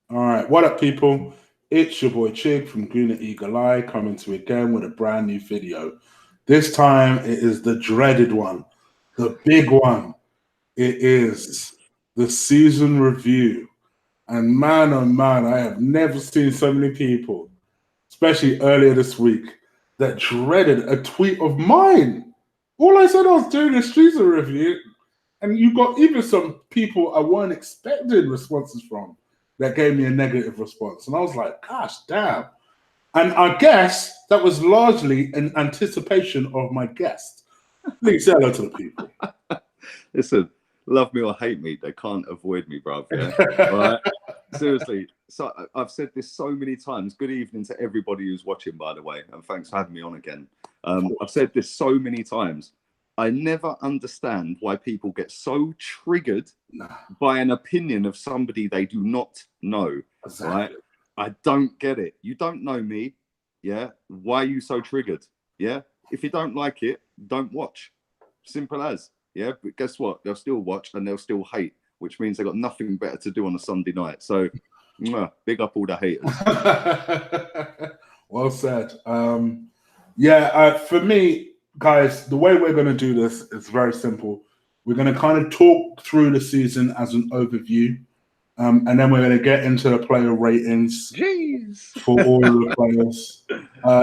All right, what up, people? It's your boy Chig from Green and Eagle Eye coming to you again with a brand new video. This time it is the dreaded one, the big one. It is the season review. And man, oh man, I have never seen so many people, especially earlier this week, that dreaded a tweet of mine. All I said I was doing a season review, and you got even some people I weren't expecting responses from that gave me a negative response. And I was like, gosh, damn. And I guess that was largely in anticipation of my guest. Please say hello to the people. Listen, love me or hate me, they can't avoid me, bruv. Yeah. All right. Seriously. So I've said this so many times. Good evening to everybody who's watching, by the way, and thanks for having me on again. I've said this so many times. I never understand why people get so triggered by an opinion of somebody they do not know. Exactly. Right? I don't get it. You don't know me. Yeah. Why are you so triggered? Yeah. If you don't like it, don't watch. Simple as. Yeah. But guess what? They'll still watch and they'll still hate, which means they've got nothing better to do on a Sunday night. So big up all the haters. Well said. For me, guys, the way we're going to do this is very simple. We're going to kind of talk through the season as an overview, and then we're going to get into the player ratings for all of the players.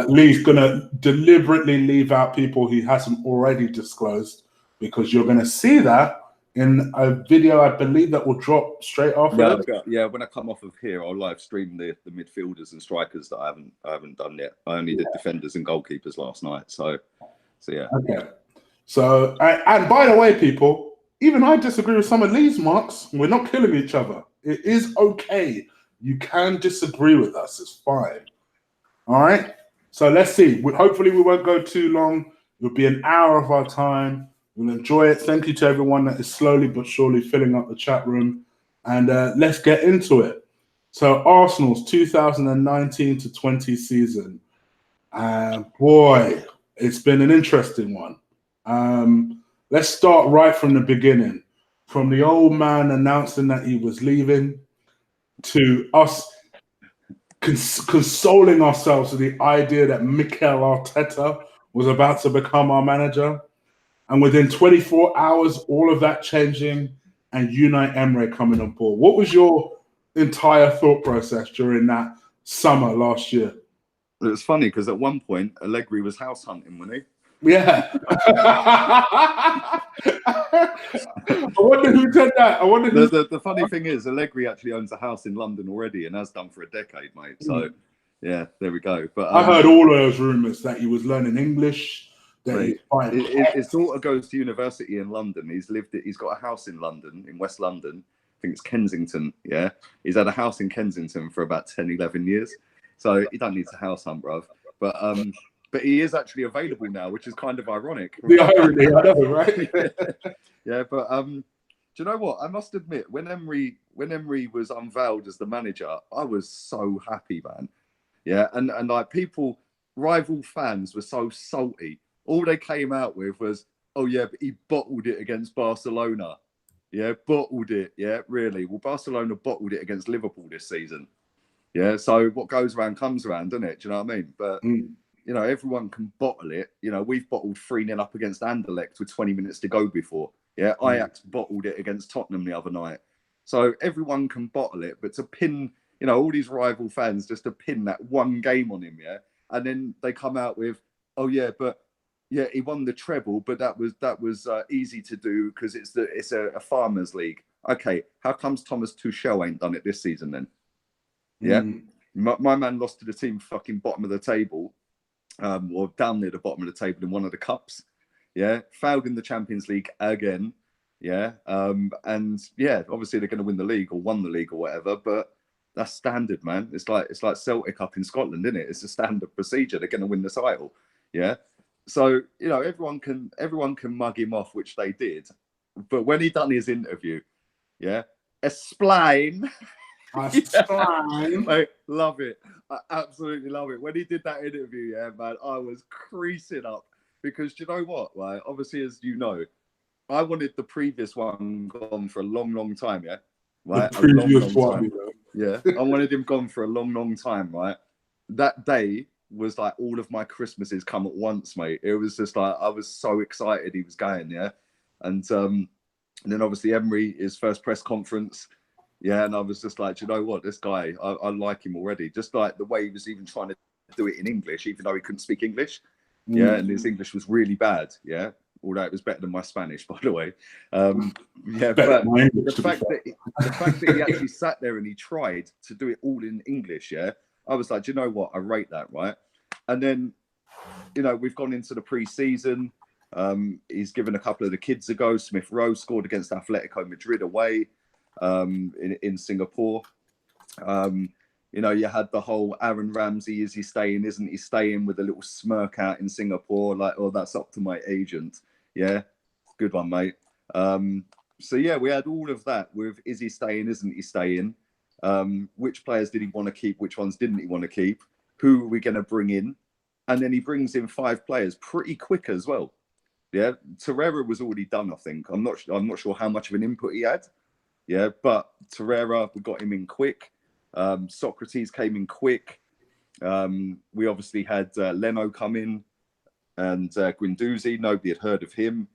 Lee's going to deliberately leave out people he hasn't already disclosed, because you're going to see that in a video, I believe, that will drop straight after. Yeah, when I come off of here, I'll live stream the midfielders and strikers that I haven't done yet. I only did defenders and goalkeepers last night. So yeah. Okay. So, and by the way, people, even I disagree with some of Lee's marks. We're not killing each other. It is okay. You can disagree with us. It's fine. All right. So let's see. Hopefully, we won't go too long. It'll be an hour of our time. We'll enjoy it. Thank you to everyone that is slowly but surely filling up the chat room. And let's get into it. So Arsenal's 2019 to 20 season. Boy, it's been an interesting one. Let's start right from the beginning. From the old man announcing that he was leaving to us consoling ourselves with the idea that Mikel Arteta was about to become our manager. And within 24 hours, all of that changing and Unai Emery coming on board. What was your entire thought process during that summer last year? It was funny because at one point, Allegri was house hunting, wasn't he? Yeah. I wonder who did that. I wonder who... The funny thing is, Allegri actually owns a house in London already and has done for a decade, mate. So, yeah, there we go. But I heard all those rumours that he was learning English. His daughter goes to university in London. He's got a house in London, in West London. I think it's Kensington. Yeah. He's had a house in Kensington for about 10, 11 years. So he don't need to house hunt, bruv. But he is actually available now, which is kind of ironic. The irony, I know, right? Yeah, but do you know what? I must admit, when Emery was unveiled as the manager, I was so happy, man. Yeah, and like rival fans were so salty. All they came out with was, oh, yeah, but he bottled it against Barcelona. Yeah, bottled it. Yeah, really. Well, Barcelona bottled it against Liverpool this season. Yeah, so what goes around comes around, doesn't it? Do you know what I mean? But, you know, everyone can bottle it. You know, we've bottled 3-0 up against Anderlecht with 20 minutes to go before. Yeah, Ajax bottled it against Tottenham the other night. So everyone can bottle it. But to pin, you know, all these rival fans just to pin that one game on him, yeah? And then they come out with, oh, yeah, but... yeah, he won the treble, but that was easy to do because it's a farmers' league. Okay, how comes Thomas Tuchel ain't done it this season then? Yeah, my man lost to the team fucking bottom of the table, or down near the bottom of the table in one of the cups. Yeah, failed in the Champions League again. Yeah, and yeah, obviously they're going to win the league or won the league or whatever, but that's standard, man. It's like Celtic up in Scotland, isn't it? It's a standard procedure. They're going to win the title. Yeah. So, you know, everyone can mug him off, which they did. But when he done his interview, yeah, explain. I love it. I absolutely love it. When he did that interview, yeah, man, I was creasing up because do you know what? Right? Obviously, as you know, I wanted the previous one gone for a long, long time, yeah? Right? The previous one. Yeah, I wanted him gone for a long, long time, right? That day was like all of my Christmases come at once, mate. It was just like I was so excited he was going, yeah. And then obviously Emery, his first press conference, yeah, and I was just like, you know what, this guy, I like him already. Just like the way he was even trying to do it in English, even though he couldn't speak English, yeah, and his English was really bad, yeah. Although it was better than my Spanish, by the way. Yeah, but the fact that he actually sat there and he tried to do it all in English, yeah, I was like, do you know what? I rate that, right? And then, you know, we've gone into the pre-season. He's given a couple of the kids a go. Smith Rowe scored against Atletico Madrid away in Singapore. You know, you had the whole Aaron Ramsey, is he staying, isn't he staying, with a little smirk out in Singapore, like, oh, that's up to my agent. Yeah, good one, mate. So yeah, we had all of that with, is he staying, isn't he staying? Which players did he want to keep? Which ones didn't he want to keep? Who are we going to bring in? And then he brings in 5 players pretty quick as well. Yeah, Torreira was already done, I think. I'm not sure how much of an input he had. Yeah, but Torreira, we got him in quick. Socrates came in quick. We obviously had Leno come in, and Guendouzi. Nobody had heard of him.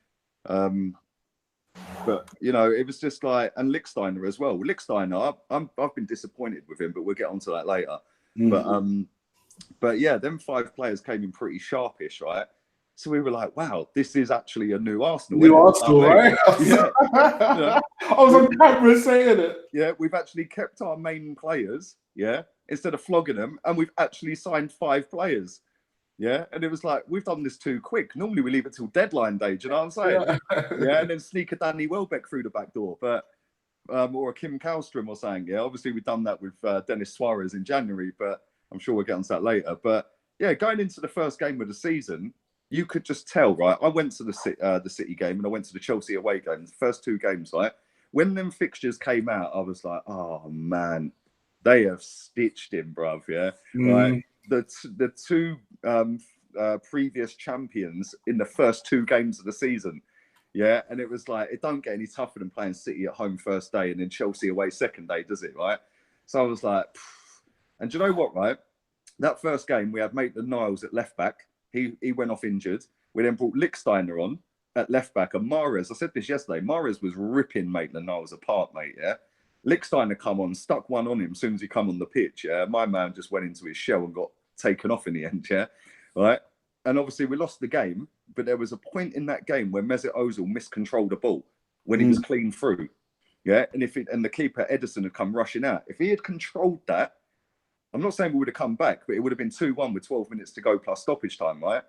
But you know, it was just like, and Lichtsteiner as well. Lichtsteiner, I've been disappointed with him, but we'll get onto that later. But yeah, them 5 players came in pretty sharpish, right? So we were like, wow, this is actually a new Arsenal. New Arsenal, right? Yeah. I was on camera saying it. Yeah, we've actually kept our main players, yeah, instead of flogging them, and we've actually signed 5 players. Yeah, and it was like, we've done this too quick. Normally we leave it till deadline day, do you know what I'm saying? Yeah, and then sneak a Danny Welbeck through the back door, but or a Kim Kallstrom or something. Yeah, obviously we've done that with Dennis Suarez in January, but I'm sure we'll get onto that later. But yeah, going into the first game of the season, you could just tell, right? I went to the City game and I went to the Chelsea away game. The first 2 games, right? When them fixtures came out, I was like, oh man, they have stitched him, bruv. Yeah, right. The 2 previous champions in the first 2 games of the season. Yeah, and it was like, it don't get any tougher than playing City at home first day and then Chelsea away second day, does it, right? So I was like, pfft. And do you know what, right? That first game, we had Maitland-Niles at left back. He went off injured. We then brought Lichtsteiner on at left back. And Mahrez, I said this yesterday, Mahrez was ripping Maitland-Niles apart, mate, yeah? Lichtsteiner come on, stuck one on him as soon as he come on the pitch, yeah? My man just went into his shell and got taken off in the end, yeah? Right? And obviously we lost the game, but there was a point in that game where Mesut Ozil miscontrolled the ball when he was clean through. Yeah, and and the keeper Edison had come rushing out. If he had controlled that, I'm not saying we would have come back, but it would have been 2-1 with 12 minutes to go plus stoppage time, right?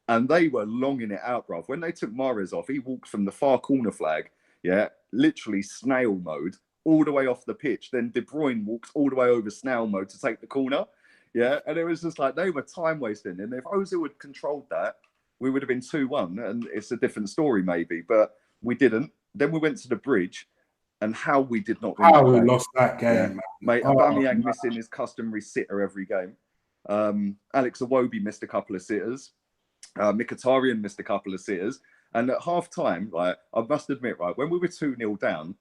And they were longing it out, bruv. When they took Mahrez off, he walked from the far corner flag, yeah, literally snail mode, all the way off the pitch. Then De Bruyne walked all the way over snail mode to take the corner. Yeah, and it was just like they were time wasting. And if Ozil had controlled that, we would have been 2-1. And it's a different story, maybe, but we didn't. Then we went to the bridge, and how we did not win. How we lost that game, yeah. Mate. Aubameyang missing his customary sitter every game. Alex Iwobi missed a couple of sitters. Mkhitaryan missed a couple of sitters. And at half time, like, I must admit, right, when we were 2-0 down,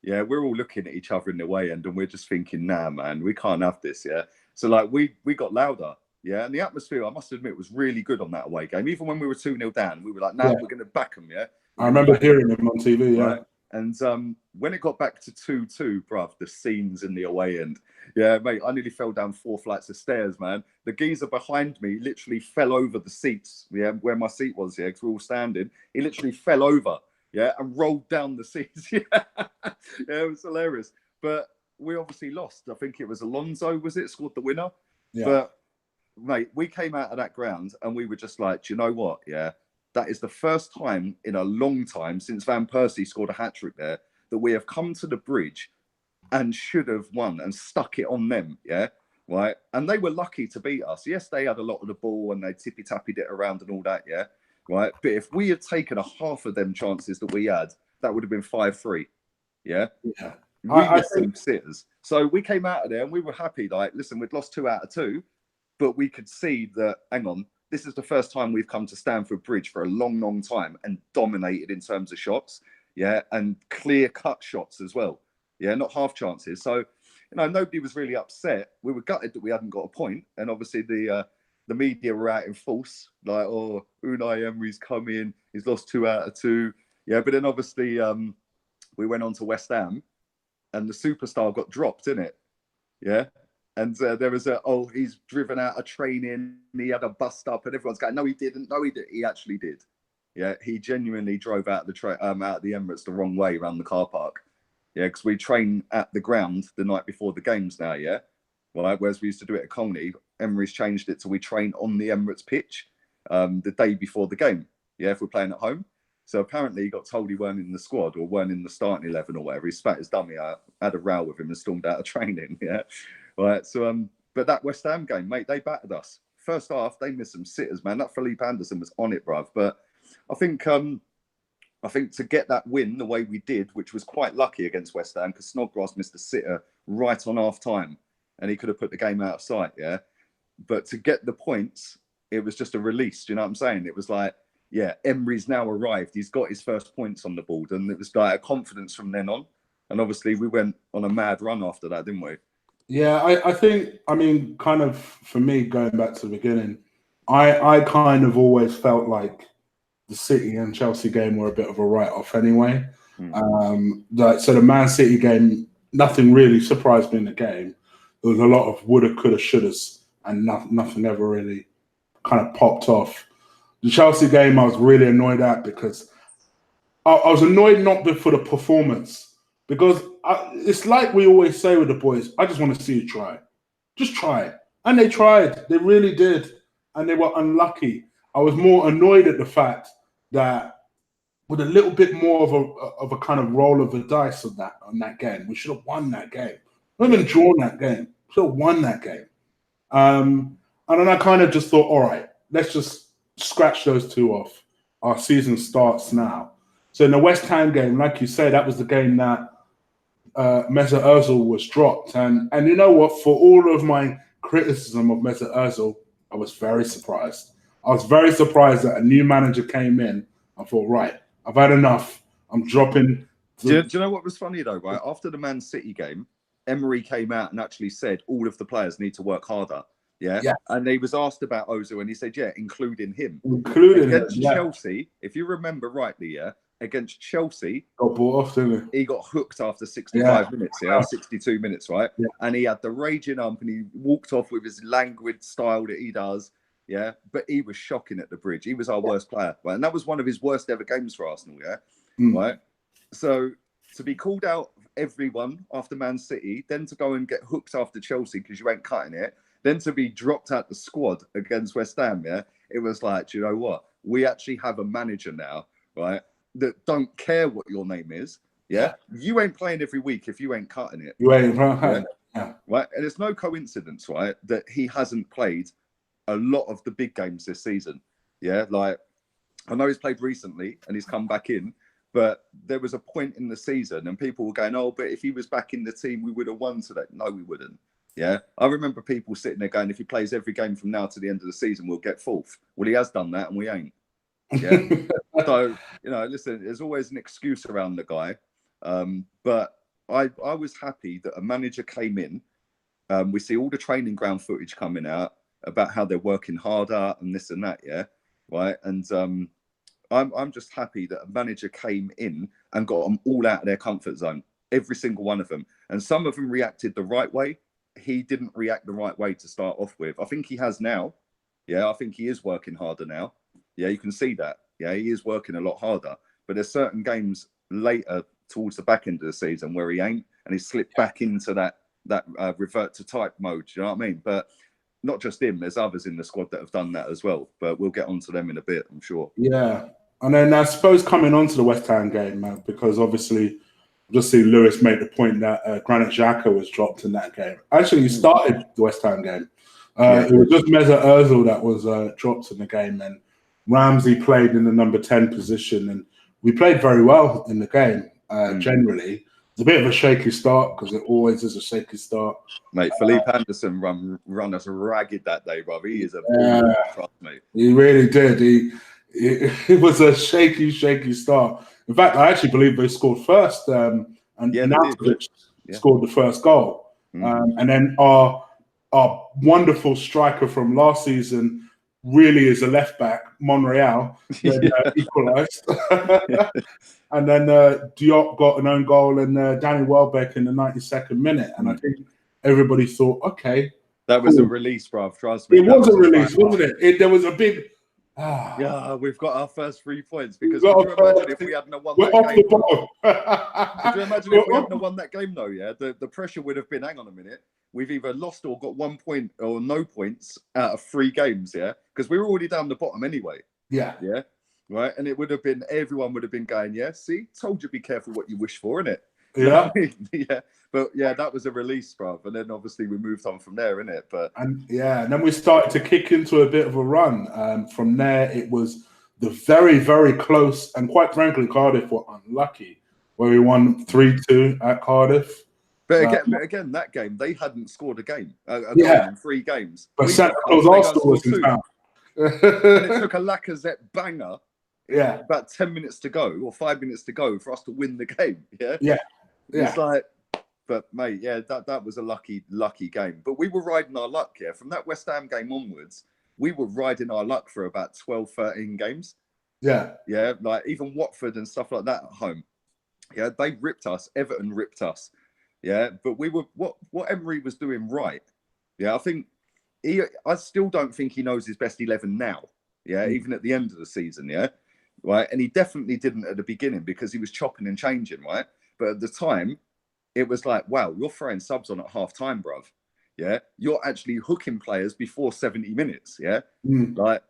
yeah, we're all looking at each other in the way end and we're just thinking, nah, man, we can't have this, yeah. So, like, we got louder, yeah. And the atmosphere, I must admit, was really good on that away game. Even when we were 2-0 down, we were like, nah, we're going to back them, yeah. I remember hearing him on TV, yeah. Right? And when it got back to 2-2, bruv, the scenes in the away end. Yeah, mate, I nearly fell down 4 flights of stairs, man. The geezer behind me literally fell over the seats, yeah, where my seat was, yeah, because we were all standing. He literally fell over, yeah, and rolled down the seats. Yeah, yeah, it was hilarious. But we obviously lost. I think it was Alonso, was it, scored the winner? Yeah. But, mate, we came out of that ground and we were just like, do you know what, yeah? That is the first time in a long time since Van Persie scored a hat-trick there that we have come to the bridge and should have won and stuck it on them, yeah? Right? And they were lucky to beat us. Yes, they had a lot of the ball and they tippy-tappied it around and all that, yeah? Right? But if we had taken a half of them chances that we had, that would have been 5-3, yeah? Yeah. We missed some sitters. So we came out of there and we were happy. Like, listen, we'd lost 2 out of 2, but we could see that, hang on, this is the first time we've come to Stamford Bridge for a long, long time and dominated in terms of shots, yeah, and clear-cut shots as well, yeah, not half chances. So, nobody was really upset. We were gutted that we hadn't got a point, and obviously the media were out in force, like, oh, Unai Emery's come in, he's lost 2 out of 2. Yeah, but then obviously we went on to West Ham, and the superstar got dropped, didn't it? Yeah. And there was he's driven out of training, he had a bust up, and everyone's going, no, he didn't. No, he did. He actually did. Yeah, he genuinely drove out of the Emirates the wrong way around the car park. Yeah, because we train at the ground the night before the games now, yeah? Right, whereas we used to do it at Colney, Emery's changed it so we train on the Emirates pitch the day before the game, yeah, if we're playing at home. So apparently he got told he weren't in the squad or weren't in the starting 11 or whatever. He spat his dummy out, had a row with him and stormed out of training, yeah? Right, so, but that West Ham game, mate, they battered us. First half, they missed some sitters, man. That Felipe Anderson was on it, bruv. But I think to get that win the way we did, which was quite lucky against West Ham, because Snodgrass missed a sitter right on half time, and he could have put the game out of sight, yeah. But to get the points, it was just a release. Do you know what I'm saying? It was like, yeah, Emery's now arrived. He's got his first points on the board, and it was like a confidence from then on. And obviously, we went on a mad run after that, didn't we? Yeah, I think, I mean, kind of for me, going back to the beginning, I kind of always felt like the City and Chelsea game were a bit of a write-off anyway. So the Man City game, nothing really surprised me in the game. There was a lot of woulda, coulda, shouldas, and nothing ever really kind of popped off. The Chelsea game, I was really annoyed at because I was annoyed not for the performance, because it's like we always say with the boys, I just want to see you try. Just try. And they tried. They really did. And they were unlucky. I was more annoyed at the fact that with a little bit more of a kind of roll of the dice on that game, we should have won that game. Not even drawn that game. We should have won that game. And then I kind of just thought, all right, let's just scratch those two off. Our season starts now. So in the West Ham game, like you say, that was the game that Mesut Ozil was dropped. And you know what? For all of my criticism of Mesut Ozil, I was very surprised. I was very surprised that a new manager came in. I thought, right, I've had enough. I'm dropping. Do you know what was funny, though, right? After the Man City game, Emery came out and actually said all of the players need to work harder. Yeah. And he was asked about Ozil, and he said, yeah, including him. Against Chelsea, if you remember rightly, against Chelsea, got bought off, didn't he? He got hooked after 65 minutes, 62 minutes, right? Yeah. And he had the raging up, and he walked off with his languid style that he does. Yeah, but he was shocking at the Bridge. He was our worst player, right? And that was one of his worst ever games for Arsenal, right? So to be called out everyone after Man City, then to go and get hooked after Chelsea because you ain't cutting it, then to be dropped out the squad against West Ham, it was like, do you know what? We actually have a manager now, right, that don't care what your name is, You ain't playing every week if you ain't cutting it. You ain't, right? Right? And it's no coincidence, right, that he hasn't played a lot of the big games this season. Yeah, like I know he's played recently and he's come back in, but there was a point in the season and people were going, oh, but if he was back in the team, we would have won today. No, we wouldn't. Yeah, I remember people sitting there going, if he plays every game from now to the end of the season, we'll get fourth. Well, he has done that and we ain't. Yeah. So, listen, there's always an excuse around the guy. But I was happy that a manager came in. We see all the training ground footage coming out about how they're working harder and this and that, right? And I'm just happy that a manager came in and got them all out of their comfort zone, every single one of them. And some of them reacted the right way. He didn't react the right way to start off with. I think he has now. Yeah, I think he is working harder now. Yeah, you can see that. Yeah, he is working a lot harder. But there's certain games later towards the back end of the season where he ain't, and he slipped back into that revert to type mode. Do you know what I mean? But not just him, there's others in the squad that have done that as well. But we'll get onto them in a bit, I'm sure. Yeah. And then I suppose coming on to the West Ham game, man, because obviously just see Lewis make the point that Granit Xhaka was dropped in that game. Actually, he started the West Ham game. It was just Mesut Ozil that was dropped in the game, and Ramsey played in the number 10 position, and we played very well in the game, generally. It's a bit of a shaky start because it always is a shaky start. Mate, Felipe Anderson run us ragged that day, brother. He is a bull, trust me. He really did. It was a shaky start. In fact, I actually believe they scored first, and Natovic scored the first goal. And then our wonderful striker from last season really is a left back, Monreal, then equalised. And then Diop got an own goal and Danny Welbeck in the 92nd minute. And I think everybody thought, okay. That was a release, bruv. Trust me. It was a release, wasn't it? There was a big... Yeah, we've got our first 3 points. Because could you imagine if we hadn't won that game? Could you imagine if we hadn't won that game, though, yeah? The pressure would have been, hang on a minute, we've either lost or got 1 point or no points out of 3 games, yeah? Because we were already down the bottom anyway. Yeah. Yeah? Right? And it would have been, everyone would have been going, yeah, see? Told you be careful what you wish for, innit? Yeah. Yeah. But yeah, that was a release, bruv. And then obviously we moved on from there, innit? But and then we started to kick into a bit of a run. From there, it was the very, very close, and quite frankly, Cardiff were unlucky, where we won 3-2 at Cardiff. But again, that game, they hadn't scored a goal in 3 games. But Santa Claus Arsenal was in town. And it took a Lacazette banger. Yeah. About 10 minutes to go or 5 minutes to go for us to win the game. Yeah. Yeah. It's like, but mate, yeah, that was a lucky game. But we were riding our luck, yeah. From that West Ham game onwards, we were riding our luck for about 12, 13 games. Yeah. Yeah. Like even Watford and stuff like that at home. Yeah. They ripped us. Everton ripped us. Yeah. But we were what Emery was doing right. Yeah. I still don't think he knows his best 11 now. Yeah. Even at the end of the season. Yeah. Right. And he definitely didn't at the beginning because he was chopping and changing. Right. But at the time, it was like, wow, you're throwing subs on at half time, bruv. Yeah. You're actually hooking players before 70 minutes. Yeah. Like,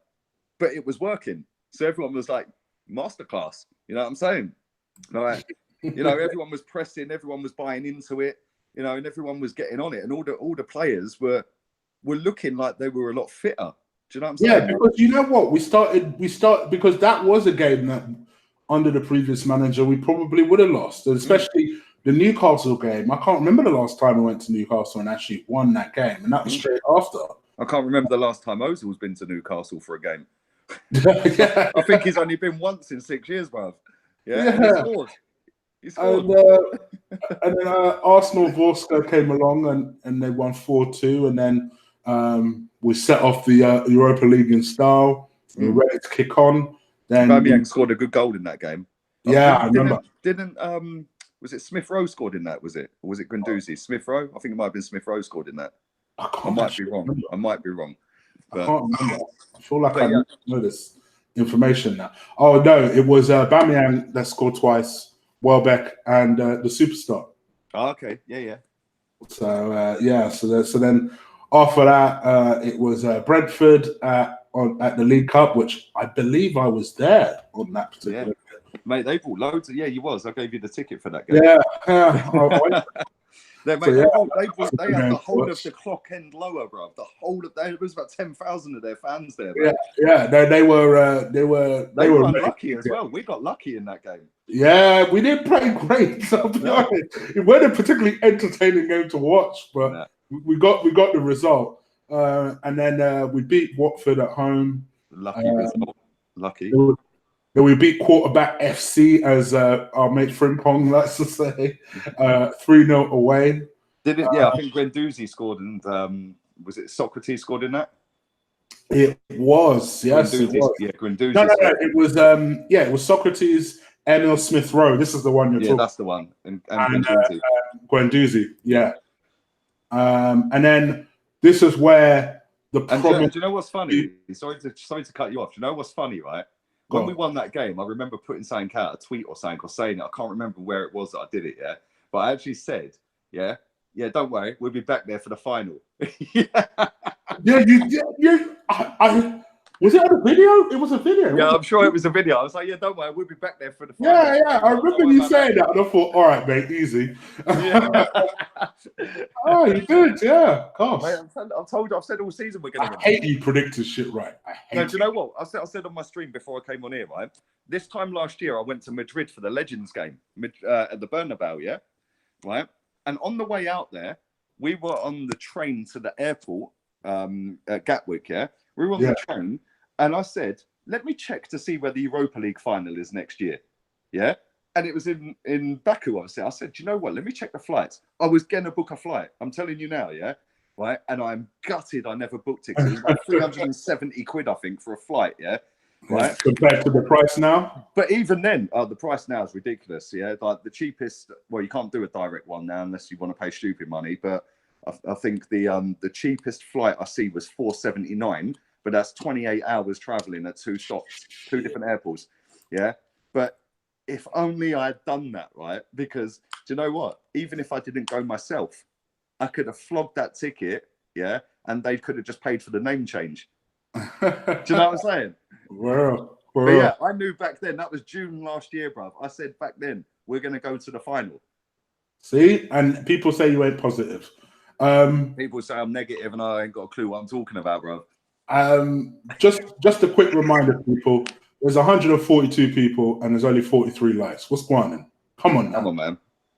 but it was working. So everyone was like, masterclass. You know what I'm saying? Like, you know, everyone was pressing, everyone was buying into it, you know, and everyone was getting on it. And all the players were looking like they were a lot fitter. Do you know what I'm saying? Yeah, because you know what? We started because that was a game that under the previous manager we probably would have lost, especially the Newcastle game. I can't remember the last time I went to Newcastle and actually won that game, and that was straight after. I can't remember the last time Ozil's been to Newcastle for a game. Yeah. I think he's only been once in 6 years, bruv. Yeah. He scored. And then Arsenal Vorska came along and they won 4-2, and then we set off the Europa League in style. We were ready to kick on. Then Aubameyang scored a good goal in that game. I remember. Didn't was it Smith Rowe scored in that? Was it, or was it Guendouzi? Smith Rowe? I think it might have been Smith Rowe scored in that. I might be wrong. Remember. I might be wrong. But I can't remember. I feel like I know this information now. Oh no, it was Aubameyang that scored twice. Welbeck and the superstar. Oh, okay, yeah. So so then after that, it was Brentford at the League Cup, which I believe I was there on that particular. Yeah. Mate, they bought loads. Yeah, you was. I gave you the ticket for that game. Yeah. They had the whole of the clock end lower, bro. The whole of there was about 10,000 of their fans there. Bro. Yeah. They were unlucky as well. We got lucky in that game. Yeah, we didn't play great. I'll be honest. It wasn't a particularly entertaining game to watch, but we got the result. And then we beat Watford at home. Lucky result. Lucky. Then we beat quarterback FC, as our mate Frimpong likes to say, 3-0 away. Did it? Yeah, I think Guendouzi scored, and was it Socrates scored in that? It was, yes. It was. Yeah, Guendouzi. No. It was, it was Socrates, Emil Smith Rowe. This is the one you're talking. Yeah, that's the one. And Guendouzi. Guendouzi, yeah. And then this is where the problem. Do you know what's funny? Sorry to cut you off. Do you know what's funny, right? When we won that game, I remember putting something out, a tweet or something, or saying it. I can't remember where it was that I did it, yeah? But I actually said, yeah, don't worry, we'll be back there for the final. Was it on a video? It was a video. Yeah, I'm sure it was a video. I was like, yeah, don't worry, we'll be back there for the final. Yeah. I remember you saying that, and I thought, all right, mate, easy. Yeah. Oh, you did, yeah. Gosh. Mate, I've told you, I've said all season we're going to I hate you predicting shit right. Do you know what? I said on my stream before I came on here, right? This time last year, I went to Madrid for the Legends game at the Bernabeu, yeah? Right? And on the way out there, we were on the train to the airport at Gatwick, yeah? We were on the train, and I said, let me check to see where the Europa League final is next year, yeah? and it was in Baku, obviously. I said, do you know what? Let me check the flights. I was going to book a flight. I'm telling you now, yeah? Right? And I'm gutted I never booked it. It was like 370 quid, I think, for a flight, yeah? Right? Compared to the price now? But even then, the price now is ridiculous, yeah? Like the cheapest, well, you can't do a direct one now unless you want to pay stupid money, but I think the cheapest flight I see was 479, but that's 28 hours traveling at 2 stops, 2 different airports, yeah? But if only I had done that, right? Because do you know what? Even if I didn't go myself, I could have flogged that ticket, yeah, and they could have just paid for the name change. Do you know what I'm saying? Well, But yeah, I knew back then, that was June last year, bruv. I said back then, we're going to go to the final. See? And people say you ain't positive. People say I'm negative and I ain't got a clue what I'm talking about, bruv. Just a quick reminder, people. There's 142 people and there's only 43 likes. What's going on? Come on, Come on, man.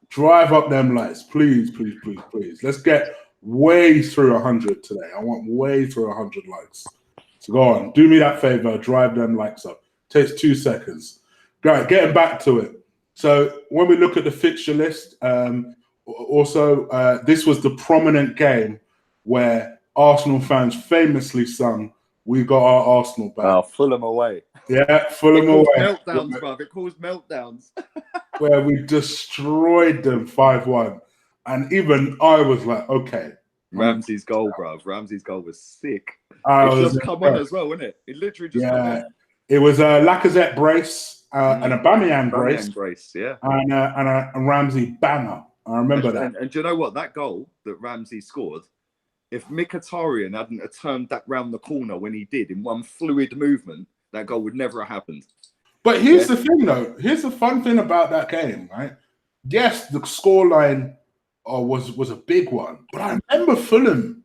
Drive up them likes, please, please, please, please. Let's get way through 100 today. I want way through 100 likes. So go on, do me that favor, drive them likes up. Takes 2 seconds. Right, getting back to it. So when we look at the fixture list, this was the prominent game where Arsenal fans famously sung, "We got our Arsenal back." Oh, Fulham away. Yeah, Fulham away. Meltdowns, bruv. It caused meltdowns. Where we destroyed them 5-1. And even I was like, okay. Ramsey's goal, bruv. Ramsey's goal was sick. It's just come on as well, wasn't it? It literally just come on. It was a Lacazette brace, an Aubameyang brace, yeah, and a Ramsey banger. I remember that. And do you know what? That goal that Ramsey scored, if Mkhitaryan hadn't turned that round the corner when he did in one fluid movement, that goal would never have happened. But here's the thing, though. Here's the fun thing about that game, right? Yes, the scoreline was a big one, but I remember Fulham.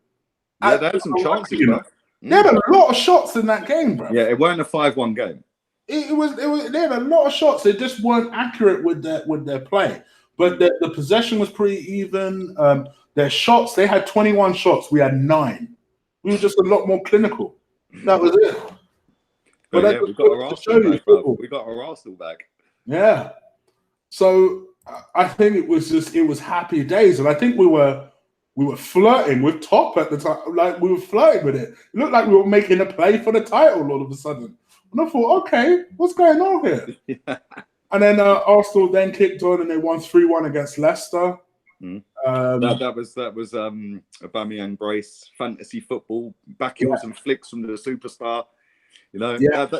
Yeah, they had some chances, bro. They had a lot of shots in that game, bro. Yeah, it weren't a 5-1 game. It was. They had a lot of shots. They just weren't accurate with their play. But the possession was pretty even. Their shots, they had 21 shots. We had 9. We were just a lot more clinical. That was it. But yeah, we got our Arsenal back, bro. We got our Arsenal back. Yeah. So I think it was happy days, and I think we were flirting with top at the time. Like we were flirting with it. It looked like we were making a play for the title all of a sudden. And I thought, okay, what's going on here? Yeah. And then Arsenal then kicked on and they won 3-1 against Leicester. That was Aubameyang brace, fantasy football, back heels and flicks from the superstar. You know,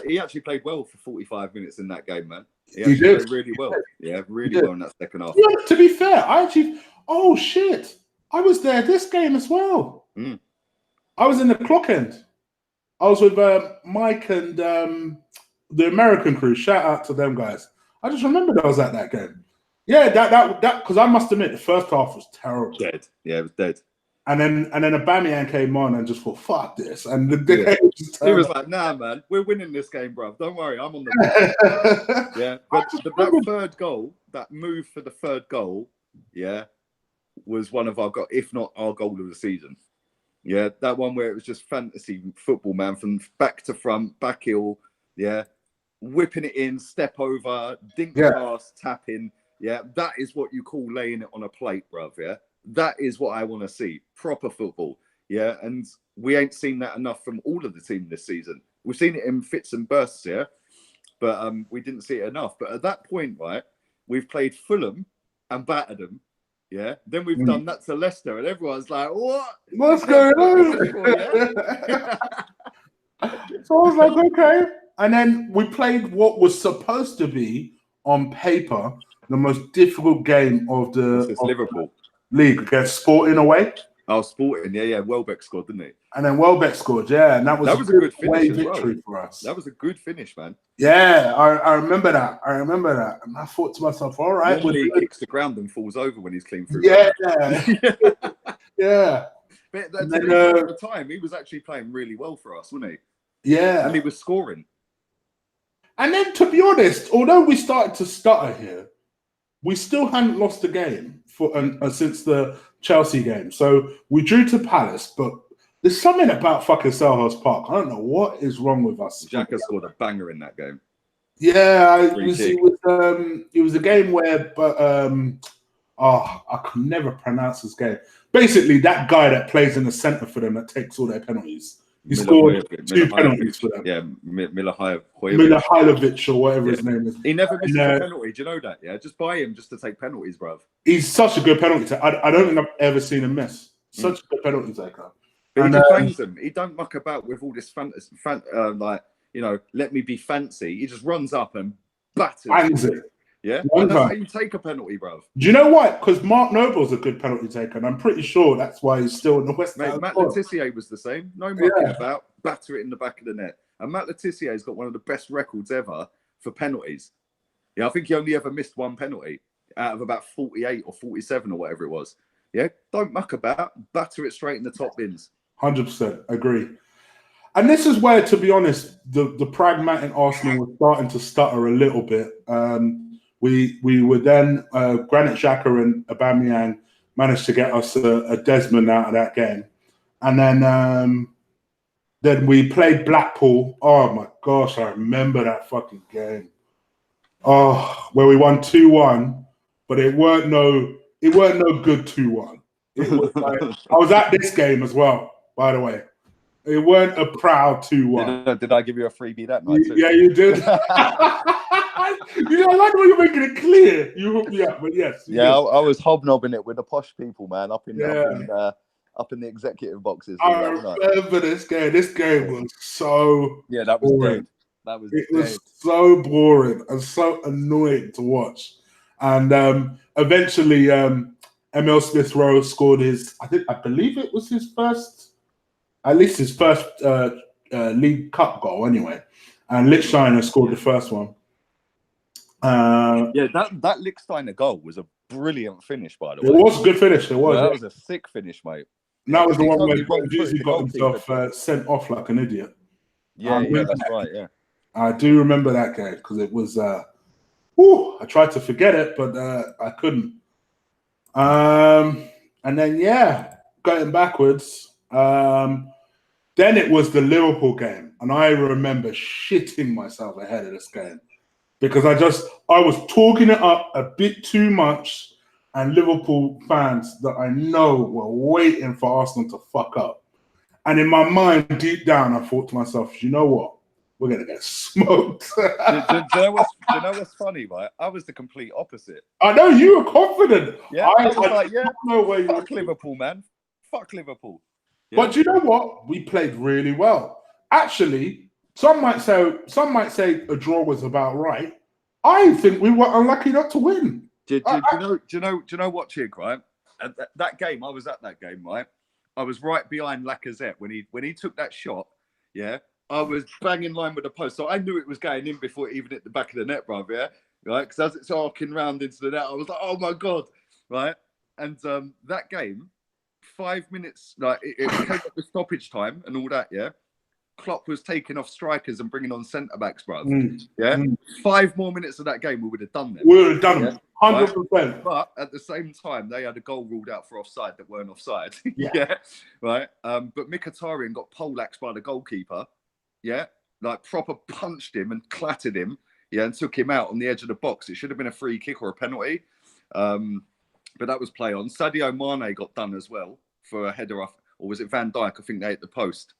he actually played well for 45 minutes in that game, man. He actually played really well. Yeah, really well in that second half. Yeah, to be fair, oh shit, I was there this game as well. I was in the clock end. I was with Mike and the American crew. Shout out to them guys. I just remembered I was at that game. Yeah, that because I must admit the first half was terrible. Dead. Yeah, it was dead. And then Aubameyang came on and just thought, fuck this. And the game just he was like, nah, man, we're winning this game, bro. Don't worry, I'm on the yeah. But that third goal, that move for the third goal, yeah, was one of our goal, if not our goal of the season. Yeah, that one where it was just fantasy football, man, from back to front, back heel, yeah, whipping it in, step over, dink pass, tapping. Yeah, that is what you call laying it on a plate, bruv, yeah? That is what I want to see. Proper football, yeah? And we ain't seen that enough from all of the team this season. We've seen it in fits and bursts, yeah? But we didn't see it enough. But at that point, right, we've played Fulham and battered them, yeah? Then we've done that to Leicester, and everyone's like, what? What's going on? So I was like, okay. And then we played what was supposed to be, on paper, the most difficult game of the Liverpool league against Sporting away. Oh, Sporting, yeah. Welbeck scored, didn't he? And then Welbeck scored, yeah. And that was a good finish victory for us. That was a good finich, man. Yeah, I remember that. And I thought to myself, all right. Normally he kicks the ground and falls over when he's clean through. Yeah. Yeah. But at the time, he was actually playing really well for us, wasn't he? Yeah. And he was scoring. And then, to be honest, although we started to stutter here, we still hadn't lost a game since the Chelsea game. So we drew to Palace, but there's something about fucking Selhurst Park. I don't know what is wrong with us. Xhaka scored a banger in that game. Yeah, Free kick. it was a game where, but I can never pronounce his game. Basically, that guy that plays in the centre for them that takes all their penalties. He scored two penalties for them. Yeah, Milojevic. Milahajlovic or whatever his name is. He never misses a penalty. Do you know that? Yeah, just buy him just to take penalties, bruv. He's such a good penalty taker. I don't think I've ever seen him miss. Such a good penalty taker. But he just bangs them. He don't muck about with all this like, you know, let me be fancy. He just runs up and batters. Bangs it. Yeah, and that's how you take a penalty, bruv. Do you know what? Because Mark Noble's a good penalty taker, and I'm pretty sure that's why he's still in the West Ham. Matt Le Tissier was the same. No mucking about, batter it in the back of the net. And Matt Le Tissier's got one of the best records ever for penalties. Yeah, I think he only ever missed one penalty out of about 48 or 47 or whatever it was. Yeah, don't muck about, batter it straight in the top bins. 100% agree. And this is where, to be honest, the pragmatic Arsenal was starting to stutter a little bit. We were then Granit Xhaka and Aubameyang managed to get us a Desmond out of that game, and then we played Blackpool. Oh my gosh, I remember that fucking game. Oh, where we won 2-1, but it weren't no good 2-1. It was like, I was at this game as well, by the way. It weren't a proud 2-1. Did I give you a freebie that night too? Yeah, you did. You know, I like when you're making it clear. You hooked me up, but yes. Yeah, I was hobnobbing it with the posh people, man, up in the executive boxes. I remember this game. This game was so that was boring. Dead. That was it was so boring and so annoying to watch. And eventually, Emil Smith Rowe scored I believe it was his first League Cup goal anyway. And Lichtsteiner scored the first one. That Lichtsteiner goal was a brilliant finish, by the way. It was a good finish. It was. That was a sick finish, mate. And that was the one where he got himself sent off like an idiot. Yeah, that's right. Yeah, I do remember that game because it was. I tried to forget it, but I couldn't. And then going backwards. Then it was the Liverpool game, and I remember shitting myself ahead of this game because I was talking it up a bit too much, and Liverpool fans that I know were waiting for Arsenal to fuck up. And in my mind, deep down, I thought to myself, you know what? We're going to get smoked. do you know what's funny, right? I was the complete opposite. I know, you were confident. Yeah, I was like, no way. Fuck Liverpool, man. Fuck Liverpool. Yeah. But you know what? We played really well. Actually, some might say a draw was about right. I think we were unlucky not to win. Do you know what, Chig, right? At that game, I was at that game, right? I was right behind Lacazette when he took that shot. Yeah, I was bang in line with the post, so I knew it was going in before it even hit the back of the net, bruv. Yeah, right. Because as it's arcing round into the net, I was like, oh my god, right? And that game. 5 minutes, like it came up with stoppage time and all that. Yeah, Klopp was taking off strikers and bringing on centre backs, bro. 5 more minutes of that game, we would have done them. We would have done them, 100%. Right? But at the same time, they had a goal ruled out for offside that weren't offside. Right. But Mkhitaryan got poleaxed by the goalkeeper. Yeah, like proper punched him and clattered him. Yeah, and took him out on the edge of the box. It should have been a free kick or a penalty. But that was play on. Sadio Mane got done as well for a header off, or was it Van Dijk? I think they hit the post.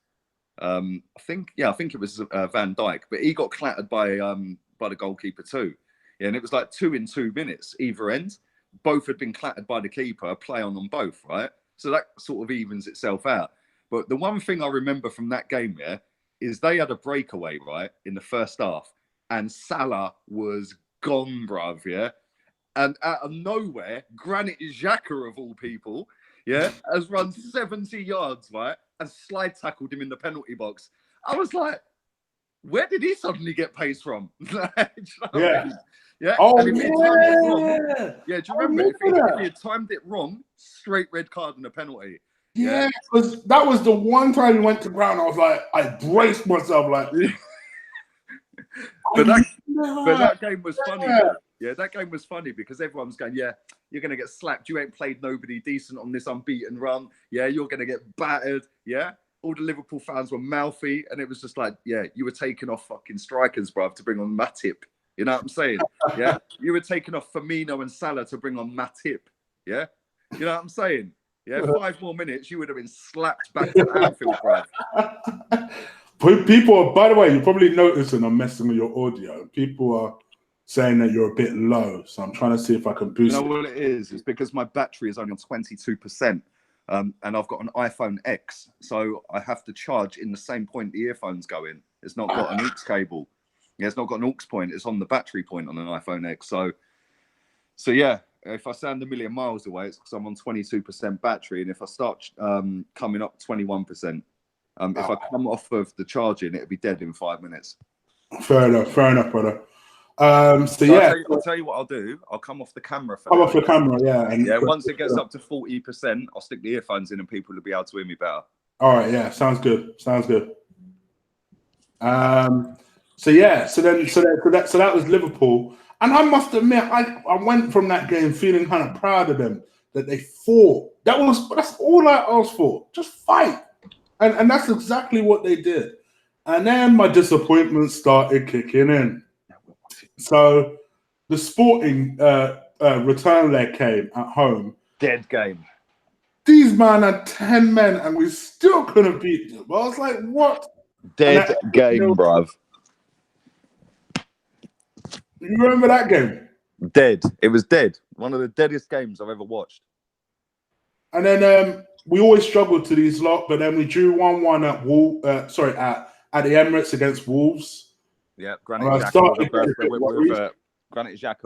I think it was Van Dijk, but he got clattered by the goalkeeper too. Yeah, and it was like 2 in 2 minutes either end. Both had been clattered by the keeper. Play on them both, right? So that sort of evens itself out. But the one thing I remember from that game, is they had a breakaway right in the first half, and Salah was gone, bruv. Yeah. And out of nowhere, Granit Xhaka, of all people, has run 70 yards, right, and slide tackled him in the penalty box. I was like, where did he suddenly get pace from? Yeah. Oh, and if he timed it wrong, do you remember? If he had timed it wrong, straight red card and a penalty. Yeah, because that was the one time he went to ground. I was like, I braced myself, like. But that game was funny. Yeah, that game was funny because everyone was going, you're going to get slapped. You ain't played nobody decent on this unbeaten run. Yeah, you're going to get battered. Yeah. all the Liverpool fans were mouthy, and it was just like, yeah, you were taking off fucking strikers, bruv, to bring on Matip. You know what I'm saying? Yeah, you were taking off Firmino and Salah to bring on Matip. Yeah, you know what I'm saying? Yeah, 5 more minutes, you would have been slapped back to Anfield, bruv. People are, by the way, you're probably noticing I'm messing with your audio. People are saying that you're a bit low, so I'm trying to see if I can boost You know it. what it is? It's because my battery is only on 22%, and I've got an iPhone X, so I have to charge in the same point the earphones go in. It's not got an aux cable. Yeah, it's not got an aux point. It's on the battery point on an iPhone X. So yeah, if I sound a million miles away, it's because I'm on 22% battery, and if I start coming up 21%, if I come off of the charging, it'll be dead in 5 minutes. Fair enough, brother. So yeah, I'll tell you what I'll do. I'll come off the camera for come off the camera, yeah. And yeah, once it gets up to 40%, I'll stick the earphones in and people will be able to hear me better. All right, yeah, sounds good. So yeah, so that was Liverpool, and I must admit, I went from that game feeling kind of proud of them that they fought. That's all I asked for, just fight, and that's exactly what they did. And then my disappointment started kicking in. So the Sporting return leg came at home. Dead game. These man had 10 men, and we still couldn't beat them. I was like, what? Dead game, bruv. You remember that game? Dead. It was dead. One of the deadest games I've ever watched. And then we always struggled to these lot, but then we drew 1-1 at the Emirates against Wolves. Yeah, Granit Xhaka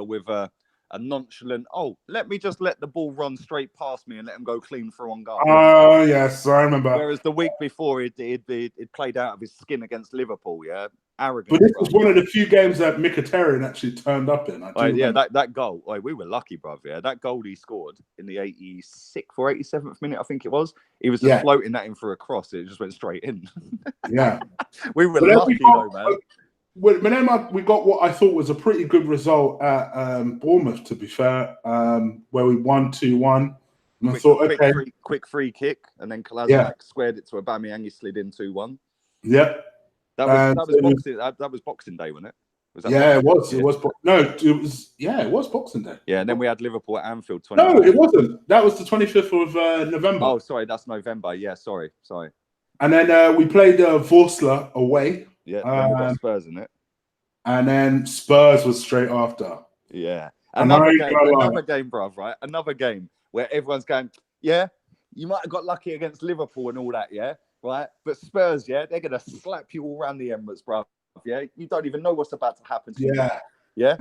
with a nonchalant, let me just let the ball run straight past me and let him go clean for on goal. Oh, yes, I remember. Whereas the week before, he'd played out of his skin against Liverpool, yeah? Arrogant. But this was one of the few games that Mkhitaryan actually turned up in. That goal, we were lucky, bruv, yeah? That goal he scored in the 86th or 87th minute, I think it was. He was just floating that in for a cross. It just went straight in. Yeah. We were lucky, though, man. But then we got what I thought was a pretty good result at Bournemouth, to be fair, where we won 2-1. And I thought, quick free kick, and then Kolasinac squared it to Aubameyang. He slid in 2-1. Yep. That was Boxing Day, wasn't it? It was. It was Boxing Day. Yeah, and then we had Liverpool at Anfield. No, it wasn't. That was the 25th of November. Oh, sorry, that's November. Yeah, sorry. And then we played Vorsla away. Yeah, then we got Spurs in it. And then Spurs was straight after. Yeah. Another game, bruv, right? Another game where everyone's going, yeah, you might have got lucky against Liverpool and all that, yeah? Right? But Spurs, yeah, they're going to slap you all around the Emirates, bruv. Yeah? You don't even know what's about to happen to you. Yeah.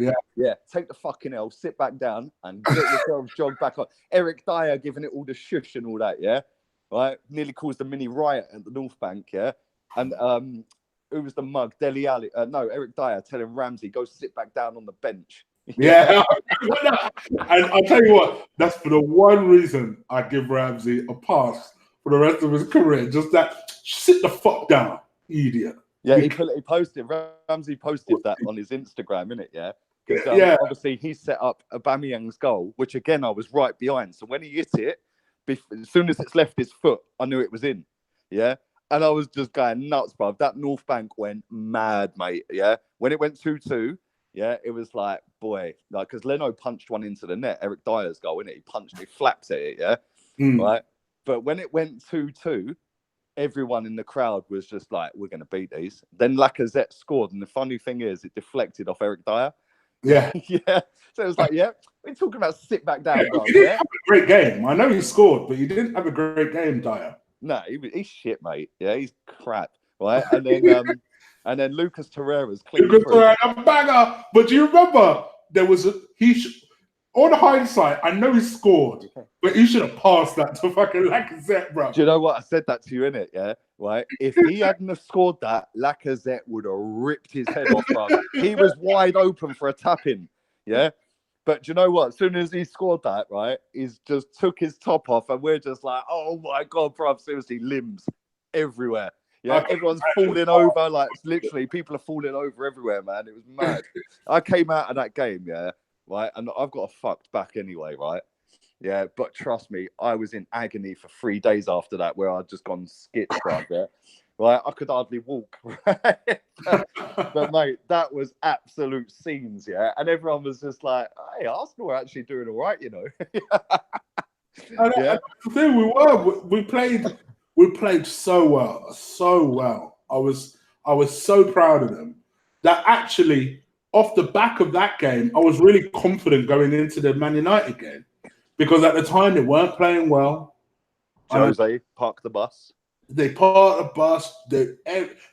Take the fucking L, sit back down and get yourselves jogged back on. Eric Dyer giving it all the shush and all that, yeah? Right? Nearly caused a mini riot at the North Bank, yeah? And who was the mug? Dele Alli. Eric Dyer telling Ramsey, go sit back down on the bench. Yeah. And I'll tell you what, that's for the one reason I give Ramsey a pass for the rest of his career. Just that, sit the fuck down, idiot. Yeah, Ramsey posted that on his Instagram, innit? Yeah. Because obviously he set up Aubameyang's goal, which again I was right behind. So when he hit it, as soon as it's left his foot, I knew it was in. Yeah. And I was just going nuts, bruv. That North Bank went mad, mate. Yeah. When it went 2-2, yeah, it was like, boy, because Leno punched one into the net, Eric Dyer's goal, innit? He flapped at it, yeah. Right. But when it went 2-2, everyone in the crowd was just like, we're going to beat these. Then Lacazette scored. And the funny thing is, it deflected off Eric Dyer. Yeah. Yeah. So it was like, yeah, we're talking about sit back down. He didn't have a great game. I know he scored, but he didn't have a great game, Dyer. No, he's shit, mate. Yeah, he's crap. Right. And then Lucas Torreira's clean. Lucas Torreira, a banger. But do you remember there was on hindsight, I know he scored, but he should have passed that to fucking Lacazette, bro. Do you know what? I said that to you, innit? Yeah, right? If he hadn't have scored that, Lacazette would have ripped his head off, bro. He was wide open for a tap-in, yeah? But do you know what? As soon as he scored that, right, he's just took his top off and we're just like, oh my God, bro, seriously, limbs everywhere. Yeah, everyone's falling over. Like, literally, people are falling over everywhere, man. It was mad. I came out of that game, yeah, right, and I've got a fucked back anyway, right? Yeah, but trust me, I was in agony for 3 days after that, where I'd just gone skit right there. Right, I could hardly walk. Right? But mate, that was absolute scenes, yeah. And everyone was just like, "Hey, Arsenal are actually doing all right, you know." And the thing we played so well. I was so proud of them that actually off the back of that game, I was really confident going into the Man United game because at the time they weren't playing well. Jose parked the bus. They parked the bus.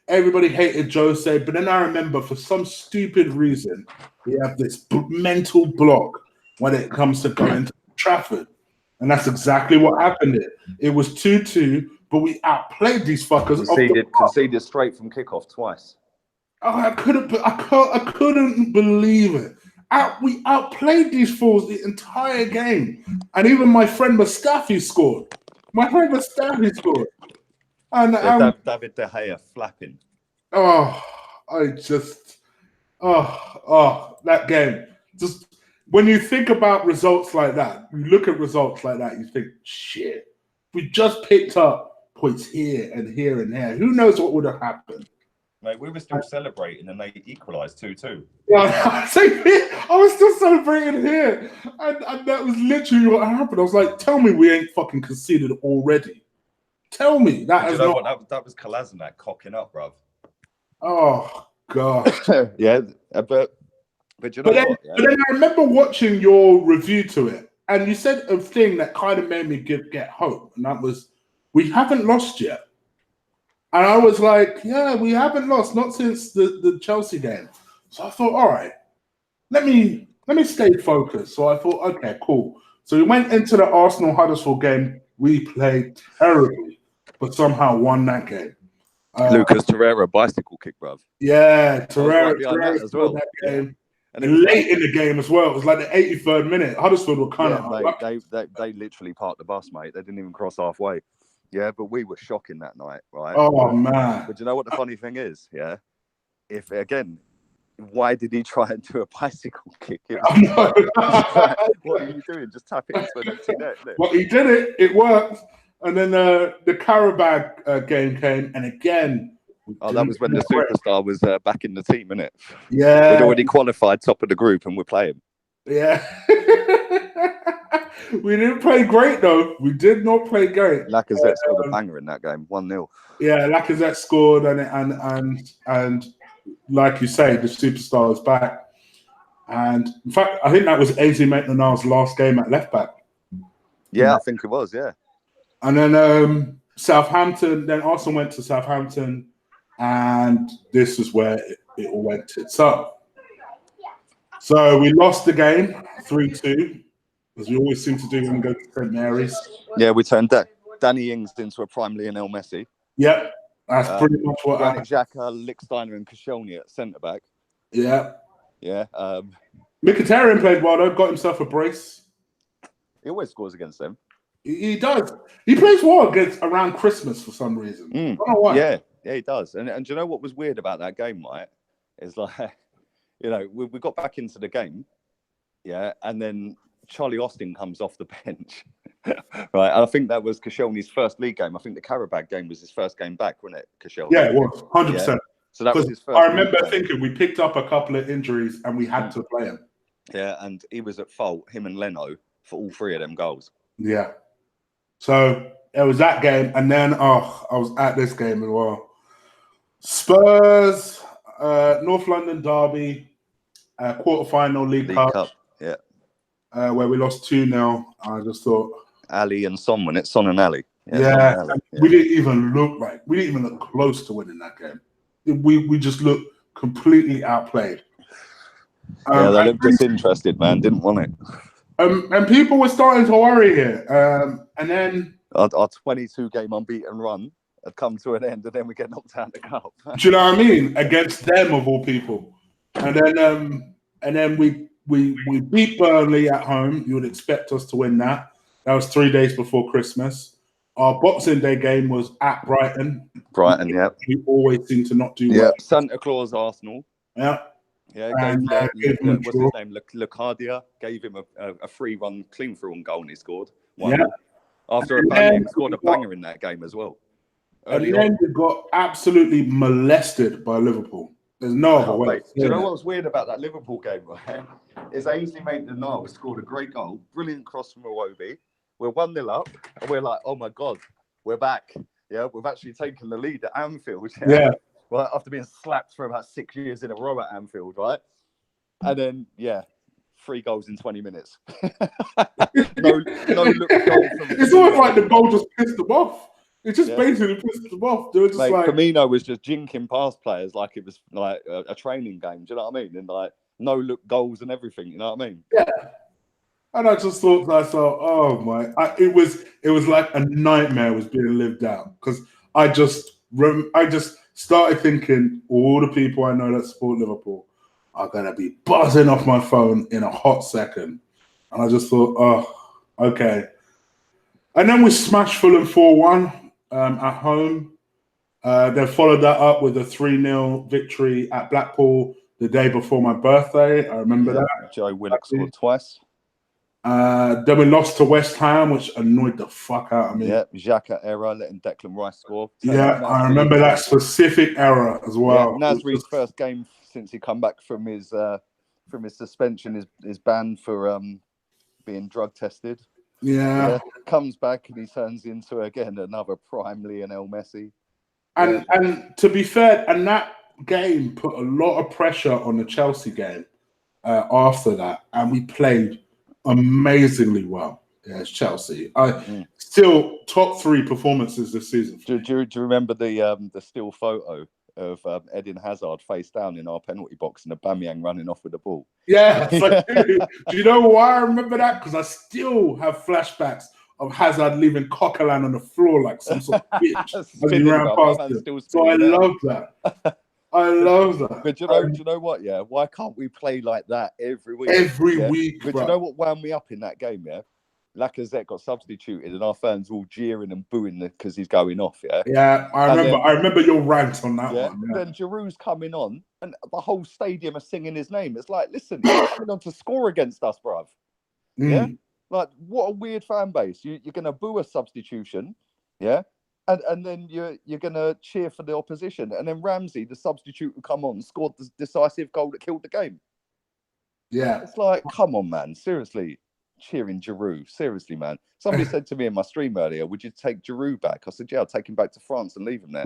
Everybody hated Jose, but then I remember for some stupid reason we have this mental block when it comes to going to Trafford. And that's exactly what happened. It was 2-2, but we outplayed these fuckers. Conceded straight from kickoff twice. Oh, I couldn't believe it. We outplayed these fools the entire game, and even my friend Mustafi scored. And David De Gea flapping. That game. Just when you think about results like that, you look at results like that, you think, shit, we just picked up points here and here and there. Who knows what would have happened? Mate, we were still celebrating and they equalised 2-2. Yeah, same here. I was still celebrating here. And that was literally what happened. I was like, tell me we ain't fucking conceded already. Tell me that is not... what? That was Kolasinac cocking up, bruv. Oh, God. Yeah, but you know what? Yeah? But then I remember watching your review to it, and you said a thing that kind of made me get hope, and that was, we haven't lost yet. And I was like, yeah, we haven't lost, not since the Chelsea game. So I thought, all right, let me stay focused. So I thought, okay, cool. So we went into the Arsenal-Huddersfield game. We played terribly, but somehow won that game. Lucas Torreira bicycle kick, bruv. Yeah, Torreira as well. That game. And late in the game as well. It was like the 83rd minute. Huddersfield were kind of... They literally parked the bus, mate. They didn't even cross halfway. Yeah, but we were shocking that night, right? Oh, man. But you know what the funny thing is? Yeah. If, again, why did he try and do a bicycle kick? What are you doing? Just tap it into an empty net. Well, he did it. It worked. And then the Karabag game came. And again... that was when the superstar was back in the team, innit? Yeah. We'd already qualified top of the group and we're playing. Yeah. We didn't play great, though. We did not play great. Lacazette scored a banger in that game, 1-0. Yeah, Lacazette scored, and like you say, the superstar is back. And in fact, I think that was AZ Maitland-Niles' last game at left back. Yeah, I think it was. Yeah. And then Southampton. Then Arsenal went to Southampton, and this is where it all went tits up. So we lost the game 3-2. As we always seem to do when we go to St Mary's. Yeah, we turned Danny Ings into a prime Lionel Messi. Yep, that's pretty much what Granit Xhaka, Lichtsteiner and Koscielny at centre-back. Yeah. Yeah. Mkhitaryan played well, though, got himself a brace. He always scores against them. He does. He plays well around Christmas for some reason. I don't know why. Yeah, he does. And do you know what was weird about that game, right? It's like, you know, we got back into the game, yeah, and then Charlie Austin comes off the bench, right? And I think that was Koscielny's first league game. I think the Karabag game was his first game back, wasn't it, Koscielny? Yeah, it was, 100%. Yeah. So that was his first. I remember thinking we picked up a couple of injuries and we had to play him. Yeah, and he was at fault, him and Leno, for all three of them goals. Yeah. So it was that game, and then I was at this game as well. Spurs, North London derby, quarterfinal League Cup. Yeah. Where we lost 2-0. I just thought Ali and Son won it. Son and Ali. Yeah. We didn't even look close to winning that game. We just looked completely outplayed. Yeah, they looked disinterested, man. Didn't want it. And people were starting to worry here. And then our 22-game unbeaten run had come to an end, and then we get knocked out of the cup. Do you know what I mean? Against them of all people. And then we beat Burnley at home. You would expect us to win that. That was 3 days before Christmas. Our Boxing Day game was at Brighton. Brighton, yeah. We always seem to not do well. Yeah, Santa Claus, Arsenal. Yeah. Yeah, and gave him a what's draw. his name? Lucardia gave him a free run clean through on goal and he scored 1-0. Yeah. After And Aubameyang scored a banger in that game as well. And then we got absolutely molested by Liverpool. There's no other way. Mate, do you know what's weird about that Liverpool game, right? Is Ainsley Maitland-Niles scored a great goal, brilliant cross from Iwobi. We're 1-0 up, and we're like, oh my God, we're back. Yeah, we've actually taken the lead at Anfield. Yeah. Right, after being slapped for about 6 years in a row at Anfield, right? And then, 3 goals in 20 minutes. no look goal from It's almost like the goal just pissed them off. It just basically pissed them off. They were just like Firmino was just jinking past players like it was like a training game. Do you know what I mean? And like no look goals and everything. You know what I mean? Yeah. And I just thought to myself, oh my! It was like a nightmare was being lived out because I just started thinking all the people I know that support Liverpool are gonna be buzzing off my phone in a hot second, and I just thought, oh, okay. And then we smashed Fulham 4-1 at home. They followed that up with a 3-0 victory at Blackpool the day before my birthday. I remember that. Joe Willock scored twice. Then we lost to West Ham, which annoyed the fuck out of me. Yeah, Xhaka error, letting Declan Rice score. I remember that specific error as well. Yeah, Nasri's first game since he come back from his suspension is banned for being drug tested. Yeah. Comes back and he turns into again another prime Lionel Messi. And to be fair, and that game put a lot of pressure on the Chelsea game after that, and we played amazingly well. Yeah, it's Chelsea. Still top 3 performances this season. Do you remember the still photo of Eden Hazard face down in our penalty box and Aubameyang running off with the ball? Yeah, do you know why I remember that? Because I still have flashbacks of Hazard leaving Coquelin on the floor like some sort of bitch as he ran past him. So I love that. I love that. But do you know what? Yeah, why can't we play like that every week? Every week. But do you know what wound me up in that game? Yeah, Lacazette got substituted, and our fans all jeering and booing because he's going off. Yeah. Yeah, I remember your rant on that one. Yeah. Then Giroud's coming on, and the whole stadium are singing his name. It's like, listen, he's coming on to score against us, bruv. Yeah. Like, what a weird fan base. You're going to boo a substitution, yeah? And then you're going to cheer for the opposition. And then Ramsey, the substitute who come on, scored the decisive goal that killed the game. Yeah. It's like, come on, man. Seriously, cheering Giroud. Seriously, man. Somebody said to me in my stream earlier, would you take Giroud back? I said, yeah, I'll take him back to France and leave him there.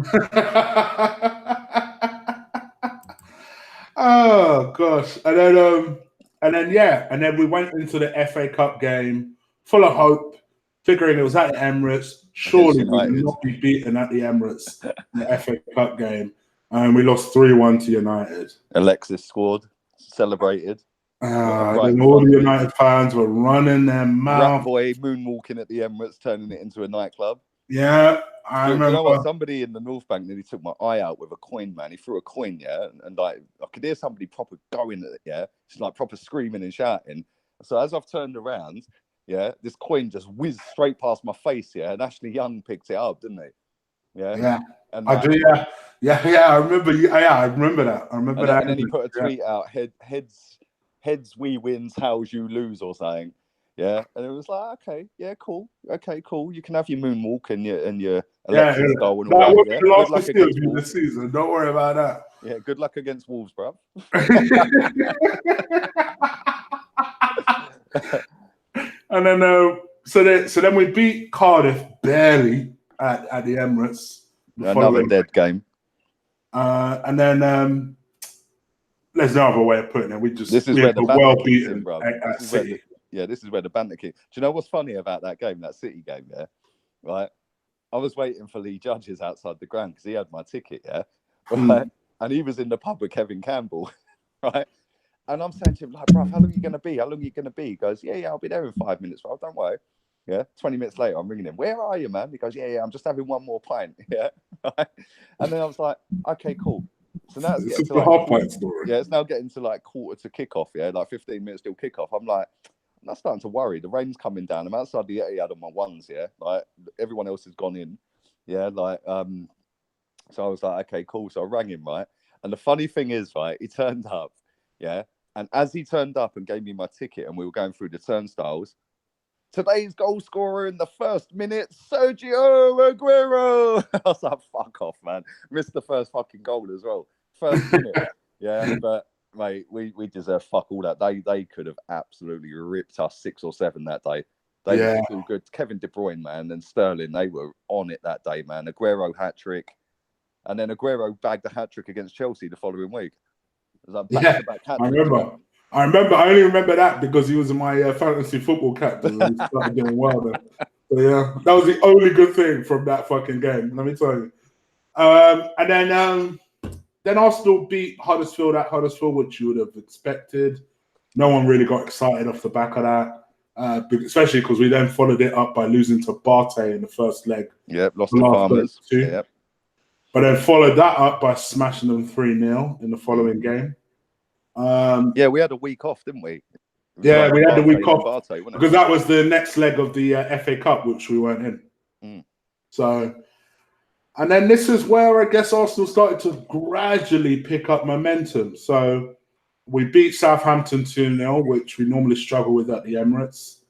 Oh, gosh. And then we went into the FA Cup game full of hope, figuring it was at the Emirates. Surely we would not be beaten at the Emirates in the FA Cup game. And we lost 3-1 to United. Alexis scored, celebrated. Then all the United fans were running their mouth. Rat boy moonwalking at the Emirates, turning it into a nightclub. Yeah, I remember. You know what? Somebody in the North Bank nearly took my eye out with a coin, man. He threw a coin, and like I could hear somebody proper going at it, just like proper screaming and shouting. So as I've turned around, this coin just whizzed straight past my face, and Ashley Young picked it up, didn't he? Yeah. And I do, I remember. I remember that. And then he put a tweet out: heads we wins, hows you lose, or something. Yeah, and it was like, okay, cool. You can have your moonwalk and your Alexis goal and all that. That was last of the season. Don't worry about that. Yeah, good luck against Wolves, bro. And then, so then we beat Cardiff barely at the Emirates. Another dead game. And then there's no other way of putting it. This is where the well beaten at City. This is where the banter kick. Do you know what's funny about that game, that City game? Yeah, right. I was waiting for Lee Judges outside the ground because he had my ticket. Yeah, right? And he was in the pub with Kevin Campbell, right? And I'm saying to him, like, bro, how long are you going to be? He goes, yeah, I'll be there in 5 minutes, bro. Don't worry. Yeah, 20 minutes later, I'm ringing him. Where are you, man? He goes, yeah, I'm just having one more pint. Yeah, right? And then I was like, okay, cool. So now it's getting to like story. Yeah, it's now getting to like quarter to kickoff. Yeah, like 15 minutes till kickoff. I'm like, I'm not starting to worry. The rain's coming down. I'm outside the Etihad on my ones. Yeah, like everyone else has gone in. Yeah, like so I was like, okay, cool. So I rang him, right? And the funny thing is, right, he turned up. Yeah. And as he turned up and gave me my ticket and we were going through the turnstiles, today's goal scorer in the first minute, Sergio Aguero. I was like, fuck off, man. Missed the first fucking goal as well. First minute. Yeah, but mate, we deserve fuck all that. They could have absolutely ripped us 6 or 7 that day. They were too good. Kevin De Bruyne, man, and Sterling, they were on it that day, man. Aguero hat-trick. And then Aguero bagged the hat-trick against Chelsea the following week. It was like back-to-back hat-trick. I remember. I only remember that because he was my fantasy football captain when he started doing well then. So yeah, that was the only good thing from that fucking game. Let me tell you. And then Arsenal beat Huddersfield at Huddersfield, which you would have expected. No one really got excited off the back of that, especially because we then followed it up by losing to Barté in the first leg. Yep, lost to Farmers. Yep. But then followed that up by smashing them 3-0 in the following game. We had a week off, didn't we? Yeah, we had the week off Barté, because that was the next leg of the FA Cup, which we weren't in. So, and then this is where I guess Arsenal started to gradually pick up momentum. So we beat Southampton 2-0, which we normally struggle with at the Emirates.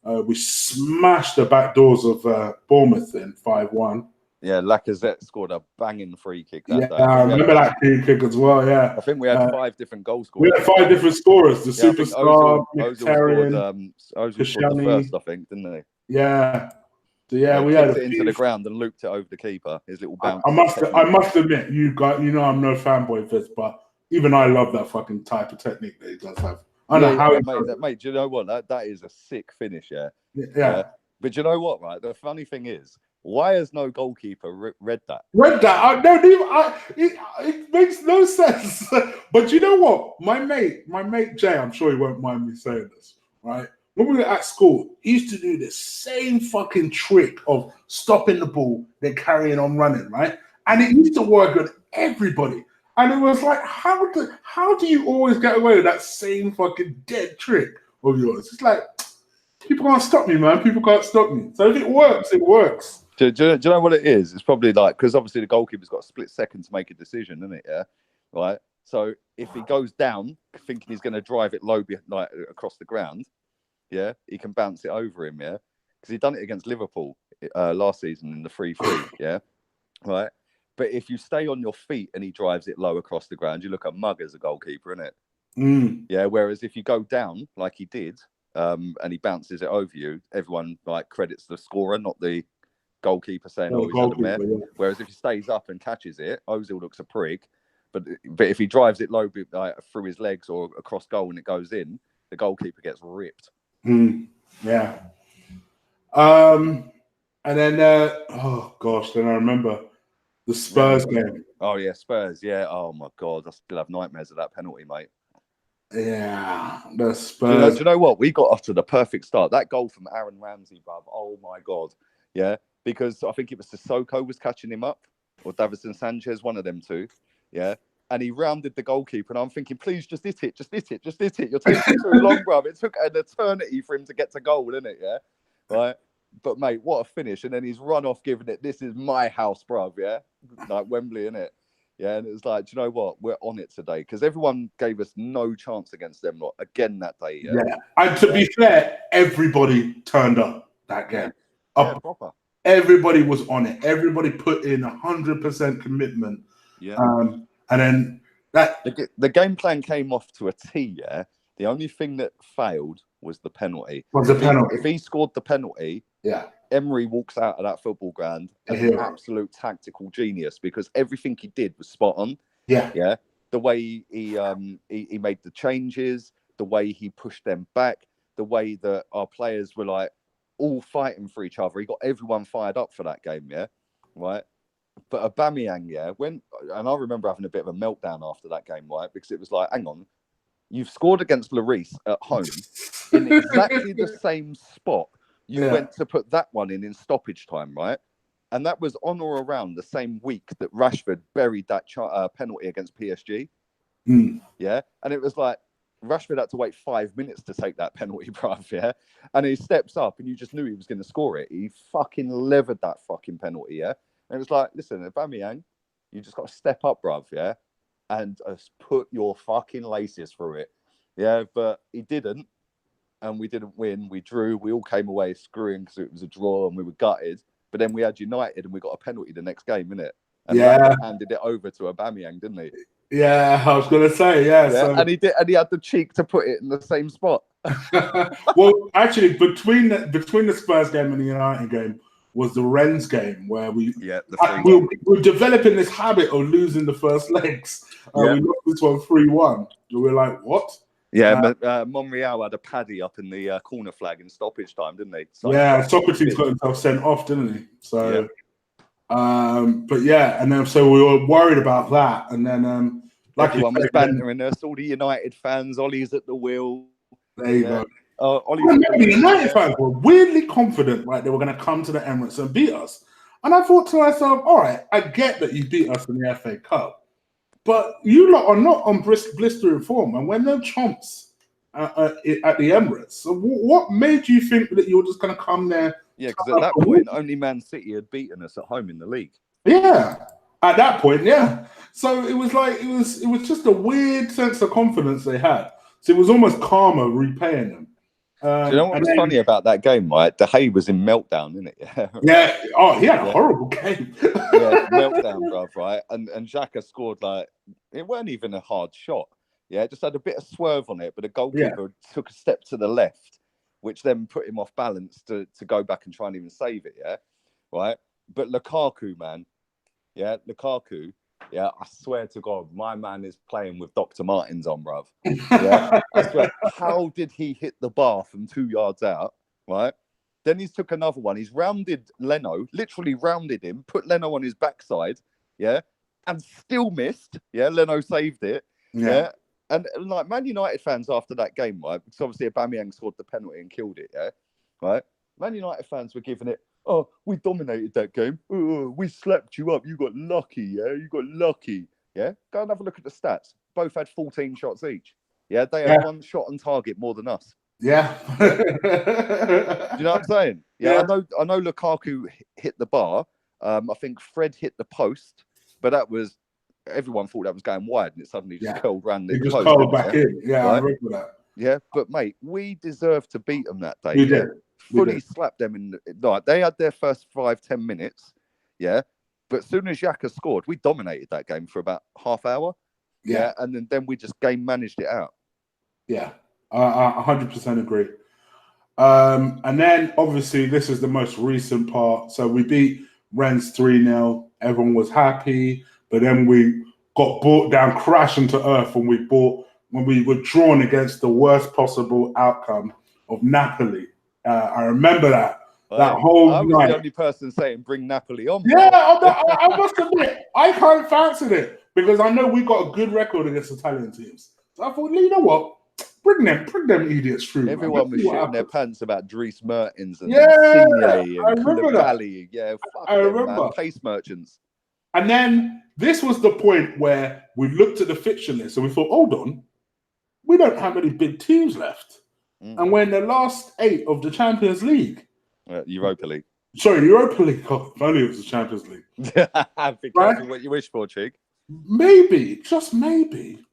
We smashed the back doors of Bournemouth in 5-1. Yeah, Lacazette scored a banging free kick that day. I remember that free kick as well, yeah. I think we had 5 different goal scorers. We had 5 different scorers. The superstar, Ozil scored the first, I think, didn't he? Yeah. So we had it into the ground and looped it over the keeper. His little bounce. I must admit, I'm no fanboy of this, but even I love that fucking type of technique that he does have. I know how mate, do you know what? That is a sick finish, yeah. But you know what, right? The funny thing is, why has no goalkeeper read that? It makes no sense. But you know what? My mate Jay, I'm sure he won't mind me saying this, right? When we were at school, he used to do the same fucking trick of stopping the ball, then carrying on running, right? And it used to work on everybody. And it was like, how do you always get away with that same fucking dead trick of yours? It's like, people can't stop me, man. People can't stop me. So if it works, it works. Do you know what it is? It's probably like, because obviously the goalkeeper's got a split second to make a decision, isn't it? Yeah, right. So if he goes down thinking he's going to drive it low, like across the ground, yeah, he can bounce it over him, yeah, because he done it against Liverpool last season in the 3-3, yeah, right. But if you stay on your feet and he drives it low across the ground, you look at mug as a goalkeeper, innit? Yeah. Whereas if you go down like he did, and he bounces it over you, everyone like credits the scorer, not the goalkeeper saying, "Oh, he's had a mare." Yeah. Whereas if he stays up and catches it, Ozil looks a prig. But if he drives it low through his legs or across goal and it goes in, the goalkeeper gets ripped. Yeah. And then then I remember the Spurs game. Oh yeah, Spurs. Yeah. Oh my God, I still have nightmares of that penalty, mate. Yeah, the Spurs. Do you know what? We got off to the perfect start. That goal from Aaron Ramsey, bruv. Oh my God. Yeah. Because I think it was Sissoko was catching him up, or Davinson Sanchez, one of them two. Yeah. And he rounded the goalkeeper, and I'm thinking, please, just hit it. You're taking too long, bruv. It took an eternity for him to get to goal, didn't it? Yeah. Right. But, mate, what a finish. And then he's run off giving it, this is my house, bruv. Yeah. Like Wembley, innit? Yeah. And it was like, do you know what? We're on it today. Because everyone gave us no chance against them lot again that day. Yeah. And to be fair, everybody turned up that game. Yeah, proper. Everybody was on it. Everybody put in 100% commitment. Yeah. And then the game plan came off to a T. Yeah. The only thing that failed was the penalty. If he scored the penalty, Emery walks out of that football ground as an absolute tactical genius, because everything he did was spot on. Yeah. Yeah. The way he made the changes, the way he pushed them back, the way that our players were like all fighting for each other. He got everyone fired up for that game, yeah, right? But Aubameyang, yeah, and I remember having a bit of a meltdown after that game, right? Because it was like, hang on, you've scored against Lloris at home in exactly the same spot. You went to put that one in stoppage time, right? And that was on or around the same week that Rashford buried that penalty against PSG. Yeah, and it was like, Rashford had to wait 5 minutes to take that penalty, bruv, yeah? And he steps up and you just knew he was going to score it. He fucking levered that fucking penalty, yeah? And it was like, listen, Aubameyang, you just got to step up, bruv, yeah? and put your fucking laces through it. Yeah, but he didn't, and we didn't win. We drew. We all came away screwing because it was a draw and we were gutted. But then we had United and we got a penalty the next game, innit? And Lambert handed it over to Aubameyang, didn't he? Yeah, I was gonna say, yeah. So... and he did, and he had the cheek to put it in the same spot. Well, actually, between the Spurs game and the United game was the Rennes game where we were developing this habit of losing the first legs. We lost this one 3-1. We were like, what? Yeah, Monreal had a paddy up in the corner flag in stoppage time, didn't they? Socrates got himself sent off, didn't he? So, but yeah, and then so we were worried about that, and then everyone was bantering us. All the United fans, Ollie's at the wheel. There you go. The United fans were weirdly confident, like they were going to come to the Emirates and beat us. And I thought to myself, all right, I get that you beat us in the FA Cup, but you lot are not on blistering form, and we're no chumps at the Emirates. So what made you think that you were just going to come there? Yeah, because at that point, only Man City had beaten us at home in the league. Yeah, at that point, yeah. So it was like it was just a weird sense of confidence they had. So it was almost karma repaying them. Do you know what was funny about that game, right? De Gea was in meltdown, isn't it? Yeah. Oh, he had a horrible game. Meltdown, bruv, right? And Xhaka scored like it weren't even a hard shot. Yeah, just had a bit of swerve on it, but the goalkeeper took a step to the left, which then put him off balance to go back and try and even save it. Yeah, right. But Lukaku, man, Lukaku. Yeah, I swear to God, my man is playing with Dr. Martens on, bruv. Yeah, I swear. How did he hit the bar from 2 yards out, right? Then he's took another one. He's rounded Leno, literally rounded him, put Leno on his backside, yeah, and still missed. Yeah, Leno saved it. Yeah. And like Man United fans after that game, right? Because obviously Aubameyang scored the penalty and killed it, yeah, right? Man United fans were giving it, oh, we dominated that game. Oh, we slapped you up. You got lucky, yeah? You got lucky, yeah? Go and have a look at the stats. Both had 14 shots each. Yeah, they had one shot on target more than us. Yeah. Do you know what I'm saying? Yeah, I know Lukaku hit the bar. I think Fred hit the post, but that was... Everyone thought that was going wide, and it suddenly just curled round the post. It just curled back in. Yeah, right? I remember that. Yeah, but mate, we deserved to beat them that day. We did. Fully slapped them in. Like they had their first 5-10 minutes, yeah. But as soon as Xhaka scored, we dominated that game for about half hour. Yeah, and then we just game managed it out. Yeah, I 100% agree. And then obviously this is the most recent part. So we beat Rennes 3-0. Everyone was happy, but then we got brought down, crashing to earth when we were drawn against the worst possible outcome of Napoli. I remember that. That whole I was night. the only person saying bring Napoli on. Yeah, I must admit, I kind of fancied it because I know we got a good record against Italian teams. So I thought, you know what? Bring them idiots through. Everyone was shitting their pants about Dries Mertens and Insigne and Koulibaly. Yeah, fuck them, man. Pace merchants. And then this was the point where we looked at the fixture list and we thought, hold on, we don't have any big teams left. And we're in the last 8 of the Champions League. Europa League. Sorry, Europa League. Oh, if only it was the Champions League. Be careful what you wish for, Chig. Maybe, just maybe,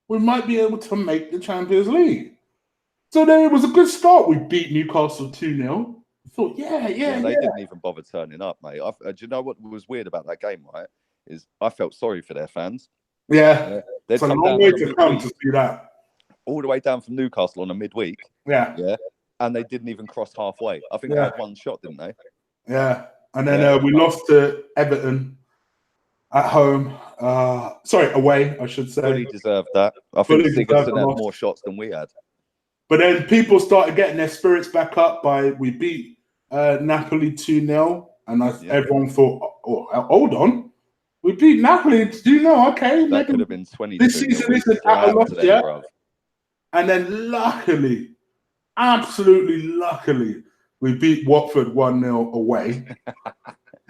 we might be able to make the Champions League. So then it was a good start. We beat Newcastle 2-0. I thought, they didn't even bother turning up, mate. Do you know what was weird about that game, right? Is I felt sorry for their fans. Yeah. It's a long way to come to see that. All the way down from Newcastle on a midweek. Yeah. And they didn't even cross halfway. I think they had one shot, didn't they? Yeah. And then we lost to Everton at home. Away, I should say. Fully deserved that. I think Sigurdsson had more shots than we had. But then people started getting their spirits back up we beat Napoli 2-0. And everyone thought, hold on. We beat Napoli 2-0. Okay. That could have been 20. This season isn't at a loss yet. And then luckily, absolutely luckily, we beat Watford 1-0 away.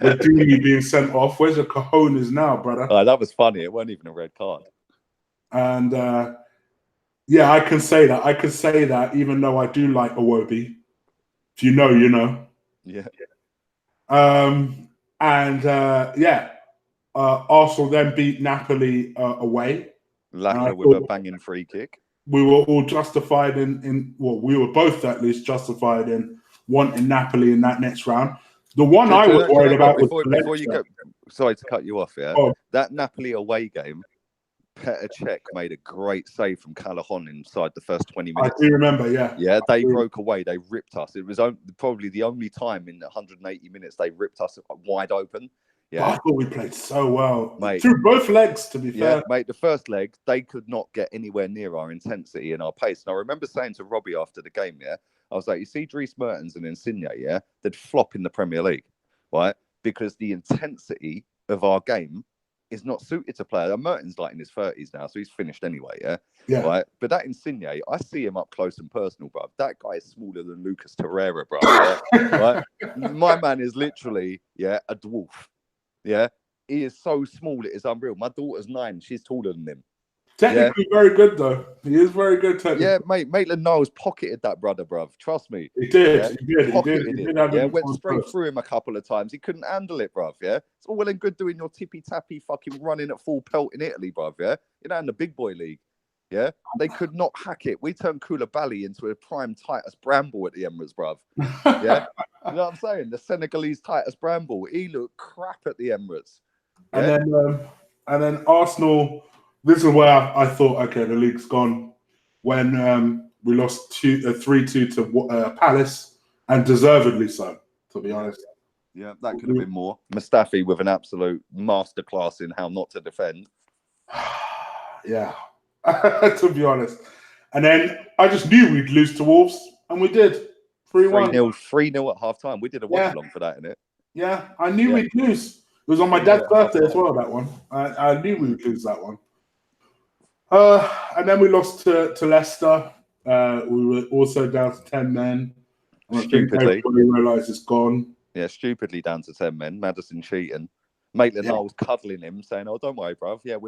With Deeney being sent off. Where's the cojones now, brother? That was funny. It wasn't even a red card. And I can say that. I can say that even though I do like Iwobi. If you know, you know. Yeah. Arsenal then beat Napoli away. Laka with a banging free kick. We were all justified we were both at least justified in wanting Napoli in that next round. The one I was worried about was before you go. Sorry to cut you off. Yeah, that Napoli away game. Petr Cech made a great save from Callahan inside the first 20 minutes. I do remember, yeah. Yeah, they broke away. They ripped us. It was probably the only time in 180 minutes they ripped us wide open. Yeah, but I thought we played so well. Mate, through both legs, to be fair. Yeah, mate, the first leg, they could not get anywhere near our intensity and our pace. And I remember saying to Robbie after the game, yeah, I was like, you see Dries Mertens and Insigne, yeah, they'd flop in the Premier League, right? Because the intensity of our game is not suited to play. Mertens like in his 30s now, so he's finished anyway, yeah. Right? But that Insigne, I see him up close and personal, bro. That guy is smaller than Lucas Torreira, bro. Yeah? Right? My man is literally, a dwarf. Yeah, he is so small, it is unreal. My daughter's 9, she's taller than him. Technically very good, though. He is very good technically. Yeah, mate, Maitland-Niles pocketed that brother, bruv. Trust me. He did. He did. Went straight through him a couple of times. He couldn't handle it, bruv, yeah? It's all well and good doing your tippy-tappy fucking running at full pelt in Italy, bruv, yeah? You're not in the big boy league, yeah? They could not hack it. We turned Koulibaly into a prime Titus Bramble at the Emirates, bruv. Yeah? You know what I'm saying? The Senegalese Titus Bramble. He looked crap at the Emirates. Yeah? And then Arsenal... This is where I thought, okay, the league's gone. When we lost 3-2 to Palace, and deservedly so, to be honest. Yeah, that could have been more. Mustafi with an absolute masterclass in how not to defend. Yeah, to be honest. And then I just knew we'd lose to Wolves, and we did. 3-1. 3-0 at half-time. We did a watch-along for that, innit? Yeah, I knew we'd lose. It was on my dad's birthday as well, that one. I knew we would lose that one. And then we lost to Leicester. We were also down to 10 men. Stupidly. We realised it's gone. Yeah, stupidly down to 10 men. Madison cheating. Maitland-Niles cuddling him, saying, "Oh, don't worry, bruv. Yeah,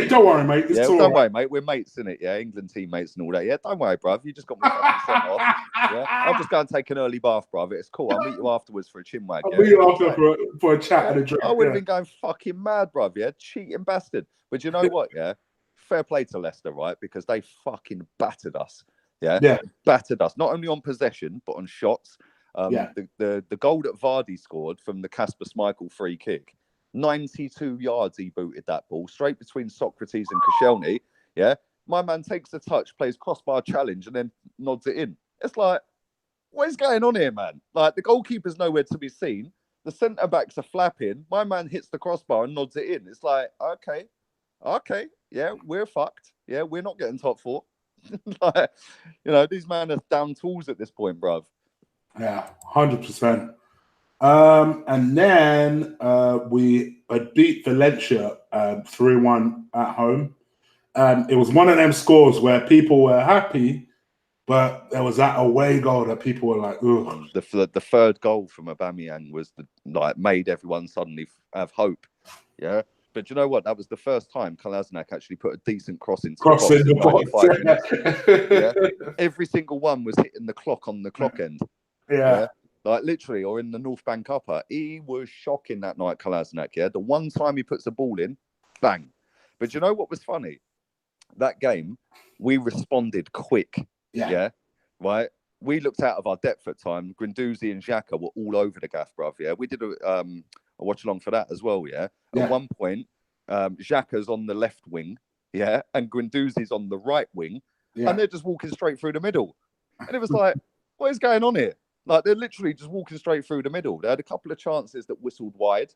don't worry, mate. Don't worry, mate. We're mates, innit? Yeah, England teammates and all that. Yeah, don't worry, bruv. You just got me fucking sent off. Yeah, I'll just go and take an early bath, bruv. It's cool. I'll meet you afterwards for a chinwag. I'll meet you after for a chat and a drink. I would have been going fucking mad, bruv. Yeah, cheating bastard. But you know what? Yeah, fair play to Leicester, right? Because they fucking battered us. Yeah, battered us. Not only on possession, but on shots. The goal that Vardy scored from the Kasper Schmeichel free kick. 92 yards he booted that ball straight between Socrates and Koscielny. Yeah, my man takes the touch, plays crossbar challenge, and then nods it in. It's like, what is going on here, man? Like, the goalkeeper's nowhere to be seen. The centre backs are flapping. My man hits the crossbar and nods it in. It's like, okay, yeah, we're fucked. Yeah, we're not getting top 4. Like, these men are down tools at this point, bruv. Yeah, 100%. And then we beat Valencia 3-1 at home. It was one of them scores where people were happy, but there was that away goal that people were like, ugh. The third goal from Aubameyang was made everyone suddenly have hope. Yeah. But you know what? That was the first time Kolasinac actually put a decent cross into the box in 95 minutes. Yeah. Every single one was hitting the clock on the clock end. Yeah. Like literally, or in the North Bank upper. He was shocking that night, Kolasinac, yeah? The one time he puts the ball in, bang. But you know what was funny? That game, we responded quick. Yeah. Right? We looked out of our depth at time. Guendouzi and Xhaka were all over the gaff, bruv, yeah? We did a watch along for that as well, yeah? At one point, Xhaka's on the left wing, yeah? And Guendouzi's on the right wing. Yeah. And they're just walking straight through the middle. And it was like, what is going on here? Like, they're literally just walking straight through the middle. They had a couple of chances that whistled wide.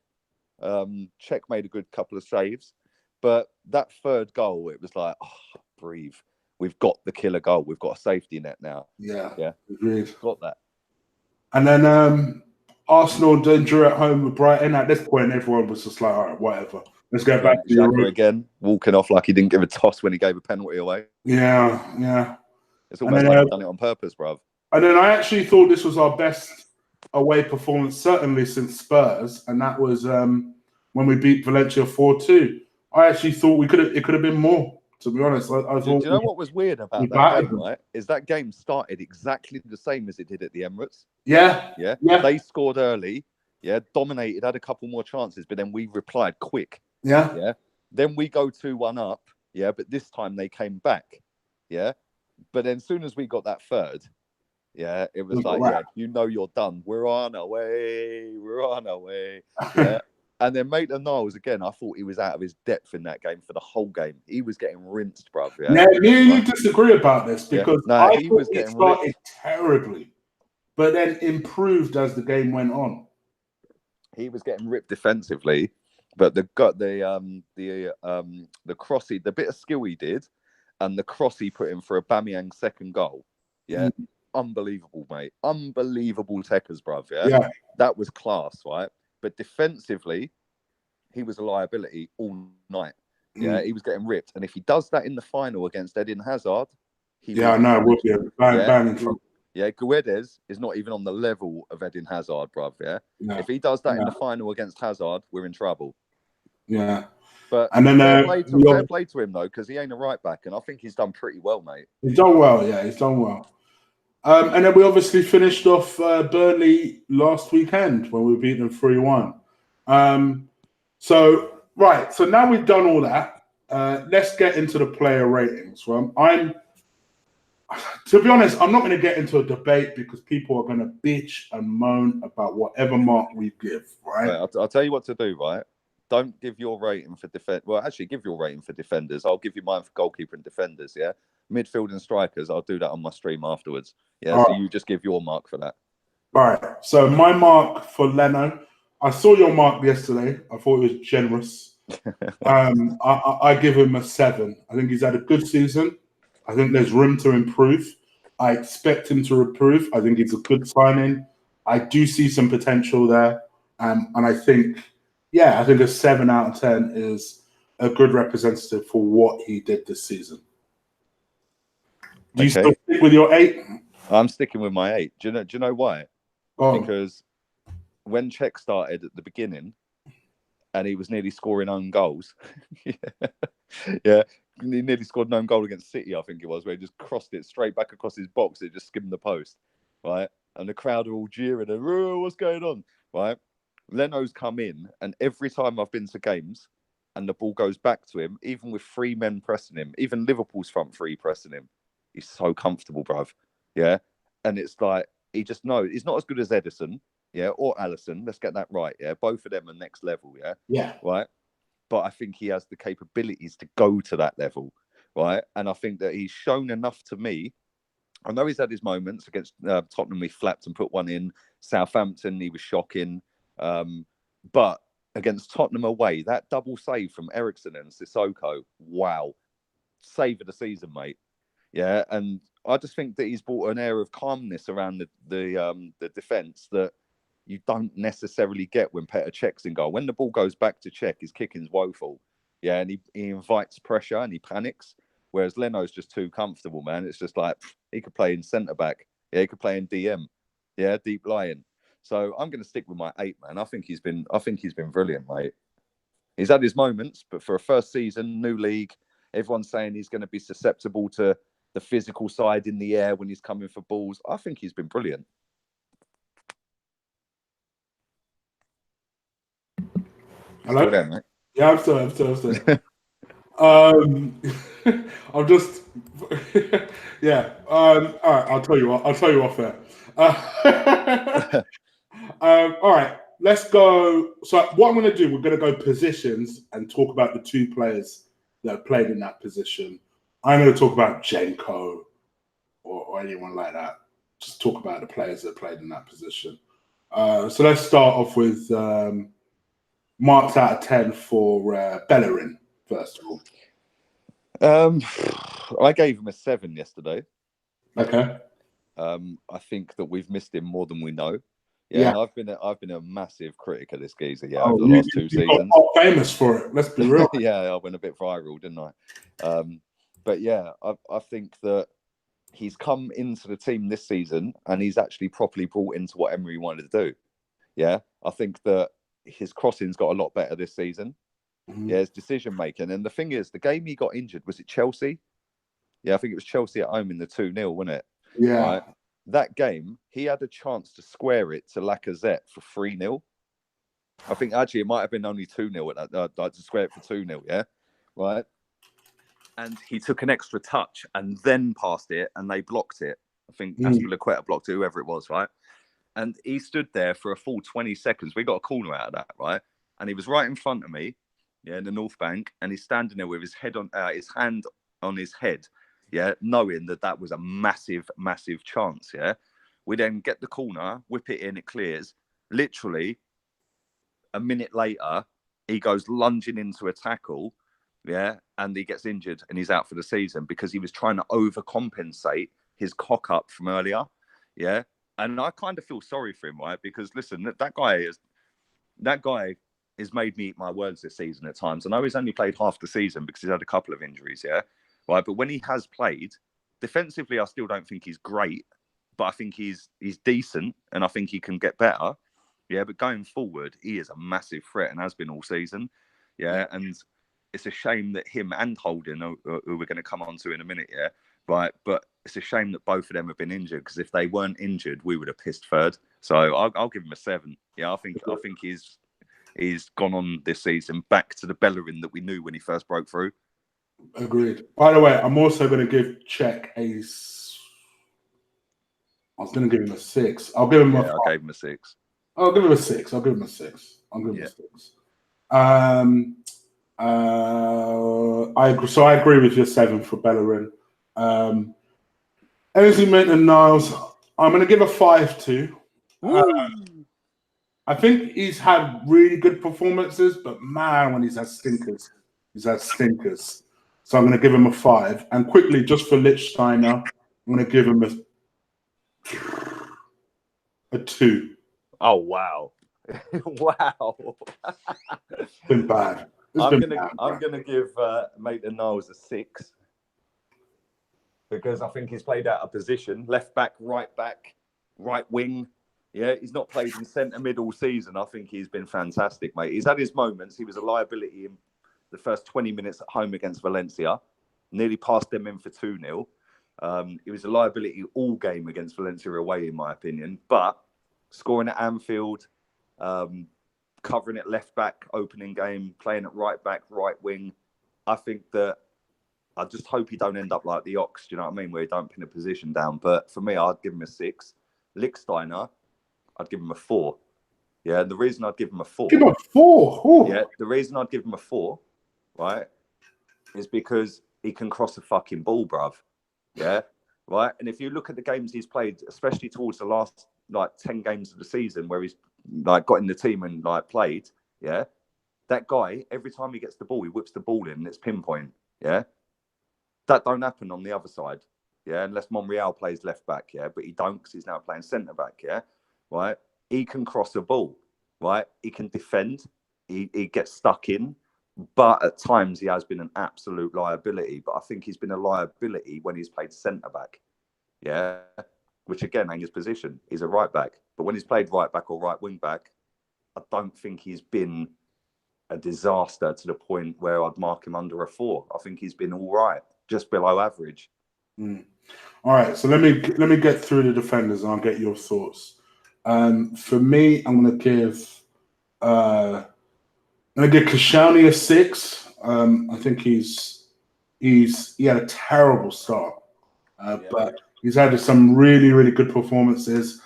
Czech made a good couple of saves. But that third goal, it was like, oh, breathe. We've got the killer goal. We've got a safety net now. Yeah. Agreed. Got that. And then Arsenal then drew at home with Brighton. At this point, everyone was just like, all right, whatever. Let's go back to Xhaka again, walking off like he didn't give a toss when he gave a penalty away. Yeah. It's almost like he's done it on purpose, bruv. And then I actually thought this was our best away performance, certainly since Spurs, and that was when we beat Valencia 4-2. I actually thought it could have been more, to be honest. I thought. Do you know what was weird about that game, right? Is that game started exactly the same as it did at the Emirates. Yeah. They scored early. Yeah, dominated, had a couple more chances, but then we replied quick. Yeah. Yeah. Then we go 2-1 up. Yeah, but this time they came back. Yeah. But then as soon as we got that third, yeah, it was like, yeah, you're done. We're on our way. We're on our way. Yeah. And then Maitland-Niles, again, I thought he was out of his depth in that game for the whole game. He was getting rinsed, bruv. Yeah. Now, me and you disagree about this because I he thought was he getting started ripped. terribly, but then improved as the game went on. He was getting ripped defensively, but the cross, the bit of skill he did, and the cross he put in for Aubameyang's second goal, yeah, unbelievable, mate, unbelievable techers, bruv, yeah, that was class, right? But defensively, he was a liability all night. Yeah, he was getting ripped, and if he does that in the final against Eden Hazard, I know, we'll be a bang from. Yeah, Guedes is not even on the level of Eden Hazard, bruv. Yeah, if he does that in the final against Hazard, we're in trouble. Yeah, but and then fair play to him though, because he ain't a right back, and I think he's done pretty well, mate. He's done well, yeah, he's done well. And then we obviously finished off Burnley last weekend when we beat them 3-1. So now we've done all that. Let's get into the player ratings. To be honest, I'm not going to get into a debate because people are going to bitch and moan about whatever mark we give, right? I'll tell you what to do, right? Don't give your rating for defense. Well, actually, give your rating for defenders. I'll give you mine for goalkeeper and defenders, yeah? Midfield and strikers, I'll do that on my stream afterwards. Yeah, all so you just give your mark for that. All right. So my mark for Leno, I saw your mark yesterday. I thought it was generous. I give him a 7. I think he's had a good season. I think there's room to improve. I expect him to improve. I think it's a good signing. I do see some potential there. And I think, I think a 7 out of 10 is a good representative for what he did this season. Do you still stick with your 8? I'm sticking with my 8. Do you know why? Because when Chig started at the beginning, and he was nearly scoring own goals. Yeah, he nearly scored an own goal against City, I think it was, where he just crossed it straight back across his box. It just skimmed the post, right? And the crowd are all jeering and, oh, what's going on, right? Leno's come in, and every time I've been to games and the ball goes back to him, even with 3 men pressing him, even Liverpool's front 3 pressing him, he's so comfortable, bruv. Yeah, and it's like, he just knows he's not as good as Edison, yeah, or Alisson. Let's get that right. Yeah, both of them are next level. Yeah, right. But I think he has the capabilities to go to that level, right? And I think that he's shown enough to me. I know he's had his moments against Tottenham. He flapped and put one in. Southampton, he was shocking. But against Tottenham away, that double save from Eriksen and Sissoko, wow, save of the season, mate. Yeah, and I just think that he's brought an air of calmness around the defence that you don't necessarily get when Petr Cech's in goal. When the ball goes back to Cech, his kicking's woeful. Yeah, and he invites pressure and he panics. Whereas Leno's just too comfortable, man. It's just like he could play in centre back. Yeah, he could play in DM. Yeah, deep lying. So I'm going to stick with my 8, man. I think he's been brilliant, mate. He's had his moments, but for a first season, new league, everyone's saying he's going to be susceptible to the physical side in the air when he's coming for balls. I think he's been brilliant. Hello? Still there, mate? Yeah, I'm still. I'm just, all right, I'll tell you off there. All right, let's go. So what I'm going to do, we're going to go positions and talk about the 2 players that played in that position. I'm going to talk about Jenko or anyone like that. Just talk about the players that played in that position. So let's start off with marks out of 10 for Bellerin, first of all. I gave him a 7 yesterday. Okay. I think that we've missed him more than we know. Yeah, and I've been a massive critic of this geezer. Yeah, over the last 2 seasons. Got famous for it. Let's be real. Yeah, I went a bit viral, didn't I? But yeah, I think that he's come into the team this season and he's actually properly brought into what Emery wanted to do. Yeah, I think that his crossing's got a lot better this season. Mm-hmm. Yeah, his decision making. And the thing is, the game he got injured, was it Chelsea? Yeah, I think it was Chelsea at home in the 2-0, wasn't it? Yeah. Right? That game, he had a chance to square it to Lacazette for 3-0. I think actually it might have been only 2-0 at that. Like to square it for 2-0, yeah, right. And he took an extra touch and then passed it, and they blocked it. I think Aspilicueta blocked it, whoever it was, right? And he stood there for a full 20 seconds. We got a corner out of that, right? And he was right in front of me, yeah, in the North Bank, and he's standing there with his head on his hand on his head, yeah, knowing that that was a massive, massive chance, yeah. We then get the corner, whip it in, it clears. Literally, a minute later, he goes lunging into a tackle, yeah, and he gets injured and he's out for the season because he was trying to overcompensate his cock up from earlier, yeah. And I kind of feel sorry for him, right? Because listen, that guy has made me eat my words this season at times. I know he's only played half the season because he's had a couple of injuries, yeah, right. But when he has played defensively, I still don't think he's great, but I think he's decent, and I think he can get better. Yeah, but going forward, he is a massive threat and has been all season. Yeah, and it's a shame that him and Holden, who we're going to come on to in a minute, yeah, right? But it's a shame that both of them have been injured, because if they weren't injured, we would have pissed third. So I'll give him a 7. Yeah, I think he's gone on this season back to the Bellerin that we knew when he first broke through. Agreed. By the way, I'm also going to give Chig I was going to give him a 6. I'll give him a 5. I gave him a 6. I'll give him a 6. I'll give him a 6. I agree with your 7 for Bellerin. Ainsley Maitland-Niles, I'm going to give a 5 to. I think he's had really good performances, but man, when he's had stinkers, So I'm going to give him a 5. And quickly, just for Lichtsteiner, I'm going to give him a 2. Oh, wow. Wow. It's been bad. I'm gonna give Maitland-Niles a 6, because I think he's played out of position, left back, right wing. Yeah, he's not played in centre mid all season. I think he's been fantastic, mate. He's had his moments. He was a liability in the first 20 minutes at home against Valencia. Nearly passed them in for 2-0. He was a liability all game against Valencia away, in my opinion. But scoring at Anfield, covering at left back, opening game, playing at right back, right wing. I think that I just hope he don't end up like the Ox, do you know what I mean, where he don't pin a position down. But for me, I'd give him a 6. Lichtsteiner, I'd give him a 4. Yeah, the reason I'd give him a 4. Give him a 4? Ooh. Yeah, the reason I'd give him a 4, right, is because he can cross a fucking ball, bruv. Yeah, right. And if you look at the games he's played, especially towards the last 10 games of the season, where he's got in the team and played, yeah, that guy, every time he gets the ball, he whips the ball in and it's pinpoint. Yeah, that don't happen on the other side. Yeah, unless Monreal plays left back. Yeah, but he don't, because he's now playing centre back. Yeah, right. He can cross a ball. Right, he can defend. He gets stuck in, but at times he has been an absolute liability. But I think he's been a liability when he's played centre back. Yeah, which again ain't his position. He's a right back. But when he's played right back or right wing back, I don't think he's been a disaster to the point where I'd mark him under a 4. I think he's been all right, just below average. All right, so let me get through the defenders and I'll get your thoughts. For me, I'm gonna give Koscielny a 6. I think he had a terrible start, but he's had some really, really good performances.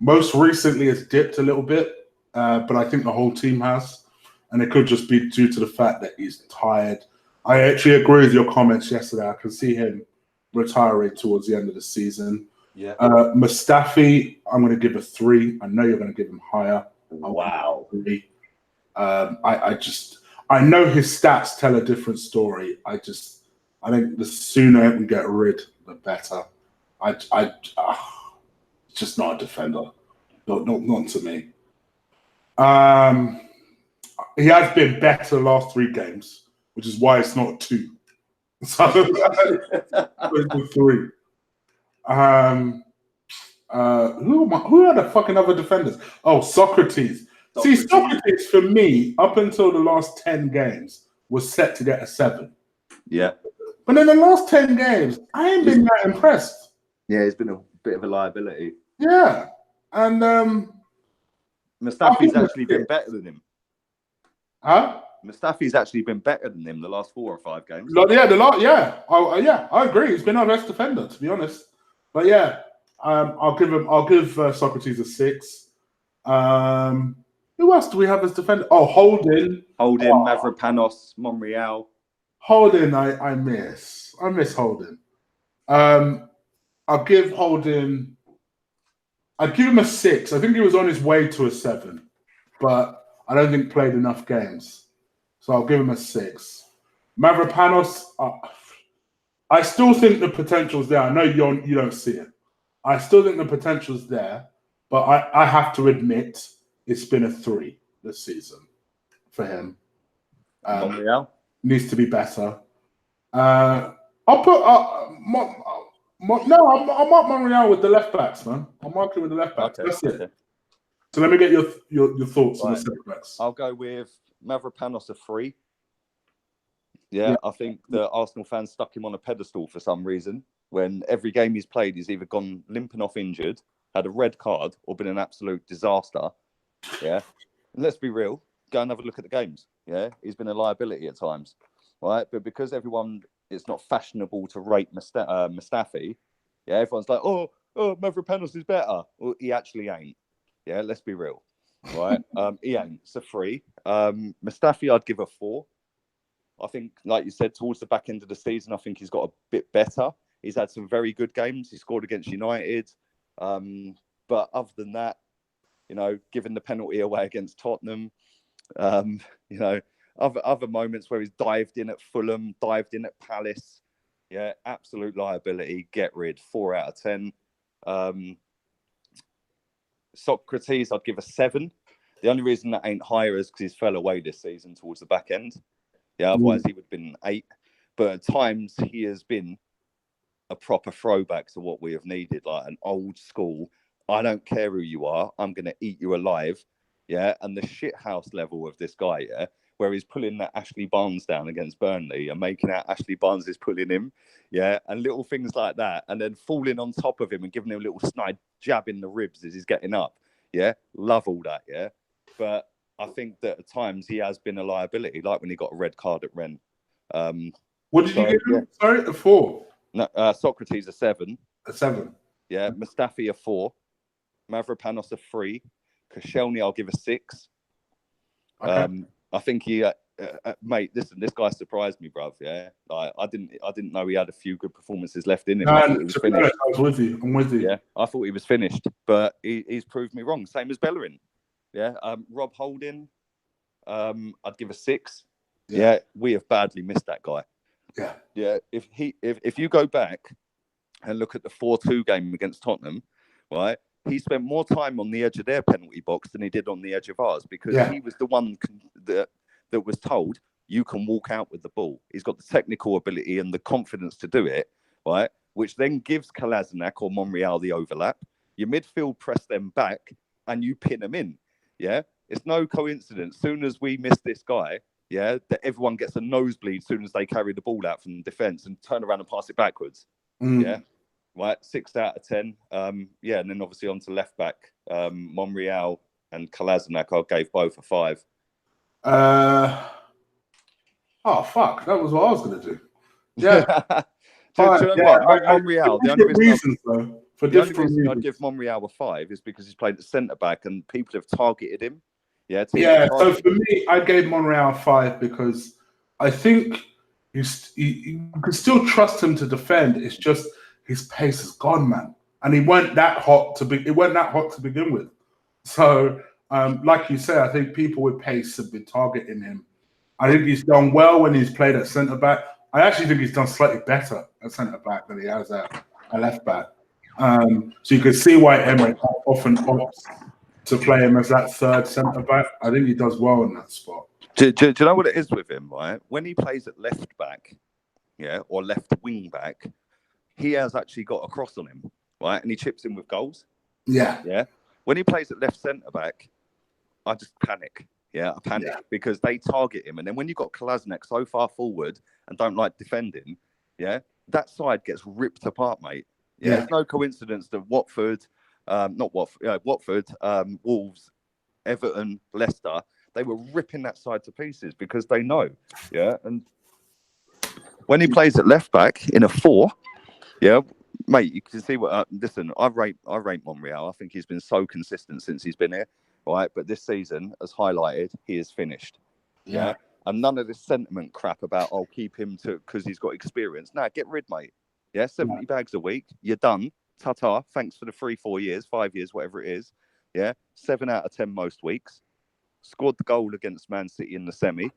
Most recently, it's dipped a little bit, but I think the whole team has. And it could just be due to the fact that he's tired. I actually agree with your comments yesterday. I can see him retiring towards the end of the season. Yeah. Mustafi, I'm going to give a 3. I know you're going to give him higher. Wow. I know his stats tell a different story. I think the sooner we get rid, the better. It's just not a defender. Not to me. He has been better the last 3 games, which is why it's not 2. So it's 3. Who are the fucking other defenders? Oh, Socrates. See, Socrates for me, up until the last 10 games, was set to get a 7. Yeah. But in the last 10 games, I ain't been that impressed. Yeah, he's been a bit of a liability. Yeah. And Mustafi's actually been better than him. Huh? Mustafi's actually been better than him the last 4 or 5 games. Yeah, I agree. He's been our best defender, to be honest. But yeah, I'll give Socrates a 6. Who else do we have as defender? Oh, Holding, Mavropanos, Monreal. Holding. I miss Holding. I'll give Holding. I'd give him a 6. I think he was on his way to a 7, but I don't think played enough games, so I'll give him a 6. Mavropanos. I still think the potential's there. I know you don't see it. I still think the potential's there, but I have to admit it's been a 3 this season for him. Monreal needs to be better. I'll put I'll mark Monreal with the left backs, man. I'll mark it with the left backs. That's it. So let me get your thoughts on the centre backs. I'll go with Mavropanos a 3. Yeah, I think the Arsenal fans stuck him on a pedestal for some reason. When every game he's played, he's either gone limping off injured, had a red card, or been an absolute disaster. Yeah, and let's be real. Go and have a look at the games. Yeah, he's been a liability at times, right? But because it's not fashionable to rate Mustafi. Yeah, everyone's like, oh, Mavropanos is better. Well, he actually ain't. Yeah, let's be real, right? He ain't. It's a 3. Mustafi, I'd give a 4. I think, like you said, towards the back end of the season, I think he's got a bit better. He's had some very good games. He scored against United. But other than that, given the penalty away against Tottenham, other moments where he's dived in at Fulham, dived in at Palace. Yeah, absolute liability. Get rid. 4 out of 10. Socrates, I'd give a 7. The only reason that ain't higher is because he's fell away this season towards the back end. Yeah, otherwise he would have been 8. But at times he has been a proper throwback to what we have needed, like an old school. I don't care who you are, I'm going to eat you alive. Yeah, and the shithouse level of this guy, yeah, where he's pulling that Ashley Barnes down against Burnley and making out Ashley Barnes is pulling him, yeah, and little things like that, and then falling on top of him and giving him a little snide jab in the ribs as he's getting up. Yeah, love all that, yeah. But I think that at times he has been a liability, like when he got a red card at Rennes. What did you give him? Sorry, a 4. No, Socrates a 7. A 7. Yeah, Mustafi a 4. Mavropanos a 3. Koscielny, I'll give a 6. Okay. I think he, mate. Listen, this guy surprised me, bruv. Yeah, like, I didn't know he had a few good performances left in him. No, I was with you. I'm with you. Yeah, I thought he was finished, but he's proved me wrong. Same as Bellerin. Yeah, Rob Holding, I'd give a 6. Yeah, we have badly missed that guy. Yeah. If you go back and look at the 4-2 game against Tottenham, right? He spent more time on the edge of their penalty box than he did on the edge of ours because he was the one that was told you can walk out with the ball. He's got the technical ability and the confidence to do it, right? Which then gives Kolasinac or Monreal the overlap. Your midfield press them back and you pin them in. Yeah, it's no coincidence. Soon as we miss this guy, yeah, that everyone gets a nosebleed soon as they carry the ball out from defence and turn around and pass it backwards. Yeah. Right, 6 out of 10. And then obviously on to left back, Monreal and Kolasinac. I gave both a 5. Oh fuck! That was what I was going to do. Yeah. do you know what? Monreal. The only reason I'd give Monreal a 5 is because he's played at centre back and people have targeted him. Yeah. So for me, I gave Monreal a 5 because I think you can still trust him to defend. It's just his pace is gone, man, and he weren't that hot to begin with. So, like you say, I think people with pace have been targeting him. I think he's done well when he's played at centre back. I actually think he's done slightly better at centre back than he has at left back. So you can see why Emery often opts to play him as that third centre back. I think he does well in that spot. Do you know what it is with him, right? When he plays at left back, yeah, or left wing back, he has actually got a cross on him, right? And he chips in with goals. Yeah. When he plays at left centre back, I just panic. Yeah, I panic because they target him. And then when you've got Kolasinac so far forward and don't like defending, yeah, that side gets ripped apart, mate. Yeah. It's no coincidence that Watford, Wolves, Everton, Leicester, they were ripping that side to pieces because they know, yeah. And when he plays at left back in a 4, yeah, mate, you can see what. Listen, I rate Monreal. I think he's been so consistent since he's been here, right? But this season, as highlighted, he is finished. Yeah. And none of this sentiment crap about keep him to because he's got experience. Nah, get rid, mate. Yeah, 70 bags a week. You're done. Ta-ta. Thanks for the 3-4 years, 5 years, whatever it is. Yeah, 7 out of 10 most weeks. Scored the goal against Man City in the semi.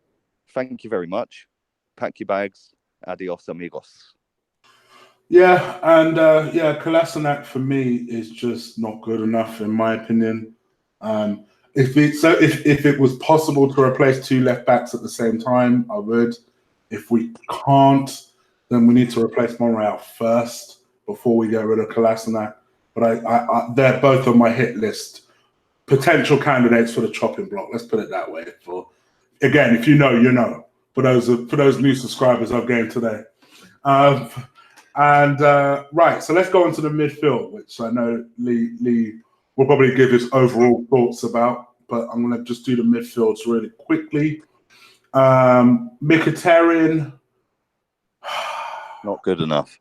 Thank you very much. Pack your bags. Adios, amigos. Yeah, and Kolasinac for me is just not good enough in my opinion. If it was possible to replace 2 left backs at the same time, I would. If we can't, then we need to replace Monreal first before we get rid of Kolasinac. But they're both on my hit list. Potential candidates for the chopping block. Let's put it that way. Again, if you know, you know. For those new subscribers I've gained today. Right, so let's go on to the midfield, which I know Lee will probably give his overall thoughts about, but I'm going to just do the midfields really quickly. Mkhitaryan, not good enough.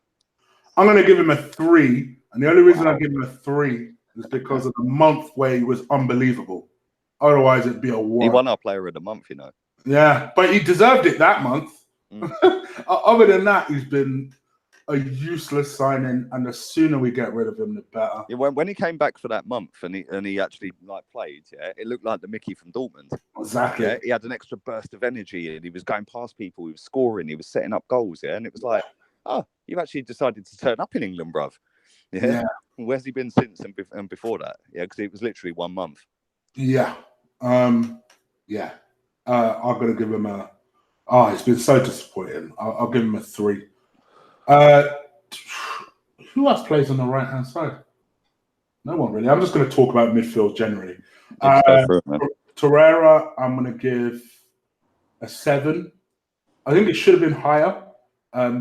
I'm going to give him a 3, and the only reason I give him a 3 is because of the month where he was unbelievable. Otherwise, it'd be a 1. He won our Player of the Month, you know. Yeah, but he deserved it that month. Other than that, he's been a useless signing, and the sooner we get rid of him, the better. Yeah, when he came back for that month and he actually played, yeah, it looked like the Mickey from Dortmund. Exactly. Yeah, he had an extra burst of energy, and he was going past people, he was scoring, he was setting up goals, yeah, and it was like, oh, you've actually decided to turn up in England, bruv. Yeah. Where's he been since and before that? Yeah, because it was literally 1 month. Yeah. I'm gonna give him a. Oh, it's been so disappointing. I'll give him a 3. Who else plays on the right hand side? No one really. I'm just going to talk about midfield generally. Torreira, I'm going to give a 7. I think it should have been higher.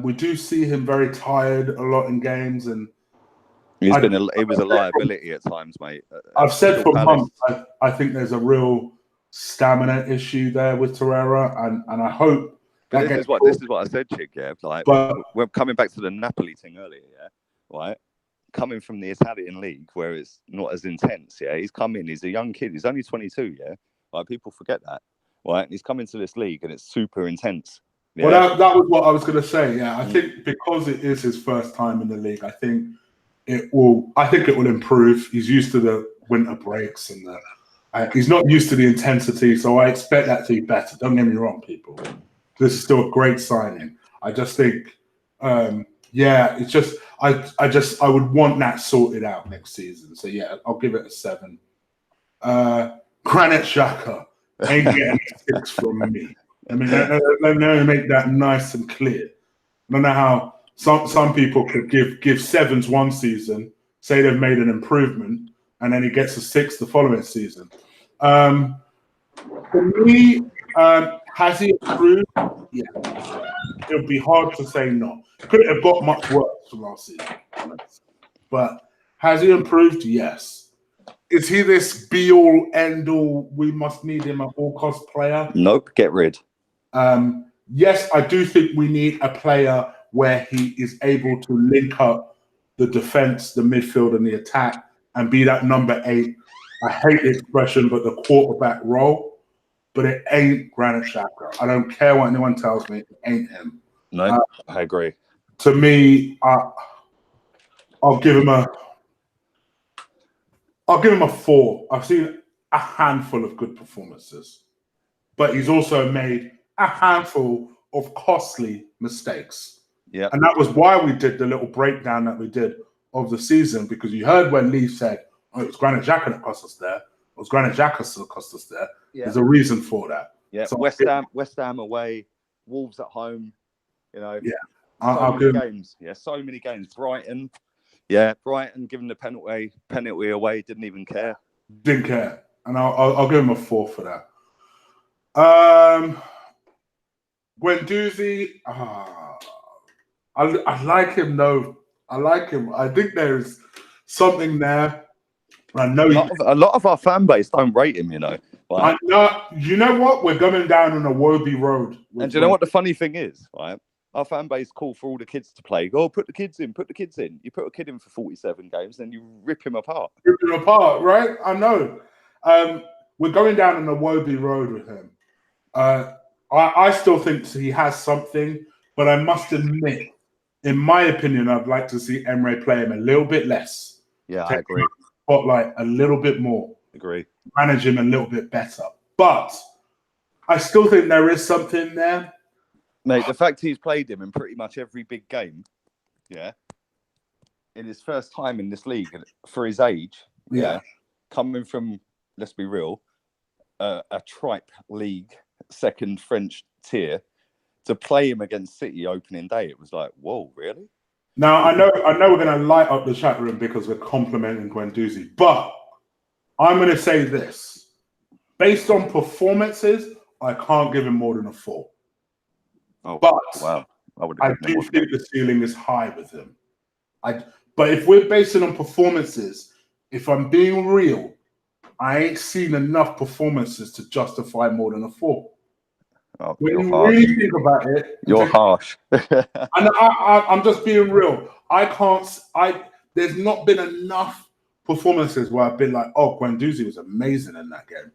We do see him very tired a lot in games, and he was a liability at times, mate. I've said for months, I think there's a real stamina issue there with Torreira, and I hope. But this is what I said, Chig. Yeah, we're coming back to the Napoli thing earlier. Yeah, right. Coming from the Italian league where it's not as intense. Yeah, he's come in. He's a young kid. He's only 22. Yeah, like people forget that. Right, and he's come into this league and it's super intense. Yeah? Well, that was what I was going to say. Yeah, I think because it is his first time in the league, I think it will improve. He's used to the winter breaks and he's not used to the intensity, so I expect that to be better. Don't get me wrong, people. This is still a great signing. I just think, it's just I would want that sorted out next season. So yeah, I'll give it a 7. Granit Xhaka ain't getting a 6 from me. I mean, let me make that nice and clear. I don't know how some people could give 7s one season, say they've made an improvement, and then he gets a 6 the following season. For me, has he improved? Yeah. It would be hard to say no. Couldn't have got much worse from last season. But has he improved? Yes. Is he this be-all, end-all, we must need him at all-cost player? Nope, get rid. Yes, I do think we need a player where he is able to link up the defense, the midfield, and the attack and be that number 8. I hate the expression, but the quarterback role. But it ain't Granit Xhaka. I don't care what anyone tells me. It ain't him. No, I agree. To me, I'll give him a 4. I've seen a handful of good performances, but he's also made a handful of costly mistakes. Yeah, and that was why we did the little breakdown that we did of the season, because you heard when Lee said, "Oh, it was Granit Xhaka that cost us there." It was Granit Xhaka that cost us there. Yeah. There's a reason for that. Yeah, so West Ham away, Wolves at home. You know. Yeah. So many games. Yeah, so many games. Brighton. Yeah, Brighton giving the penalty away, didn't even care. Didn't care. And I'll give him a 4 for that. Guendouzi, I like him though. I like him. I think there's something there. I know a lot of our fan base don't rate him, you know. Right? You know what? We're going down on a Wobie road. And do you know what the funny thing is, right? Our fan base call for all the kids to play. Oh, put the kids in, put the kids in. You put a kid in for 47 games, then you rip him apart. Rip him apart, right? I know. We're going down on a Wobie road with him. I still think he has something, but I must admit, in my opinion, I'd like to see Emery play him a little bit less. Yeah, I agree. Spotlight a little bit more. Agree. Manage him a little bit better. But I still think there is something there. Mate, the fact he's played him in pretty much every big game, yeah, in his first time in this league for his age, coming from, let's be real, a tripe league, second French tier, to play him against City opening day, it was like, whoa, really? Now, I know we're going to light up the chat room because we're complimenting Guendouzi, but I'm going to say this. Based on performances, I can't give him more than a 4. Oh, but wow. I do think the ceiling is high with him. But if we're basing on performances, if I'm being real, I ain't seen enough performances to justify more than a 4. Oh, when you really think about it, you're harsh. And I'm just being real. There's not been enough performances where I've been like, oh, Guendouzi was amazing in that game.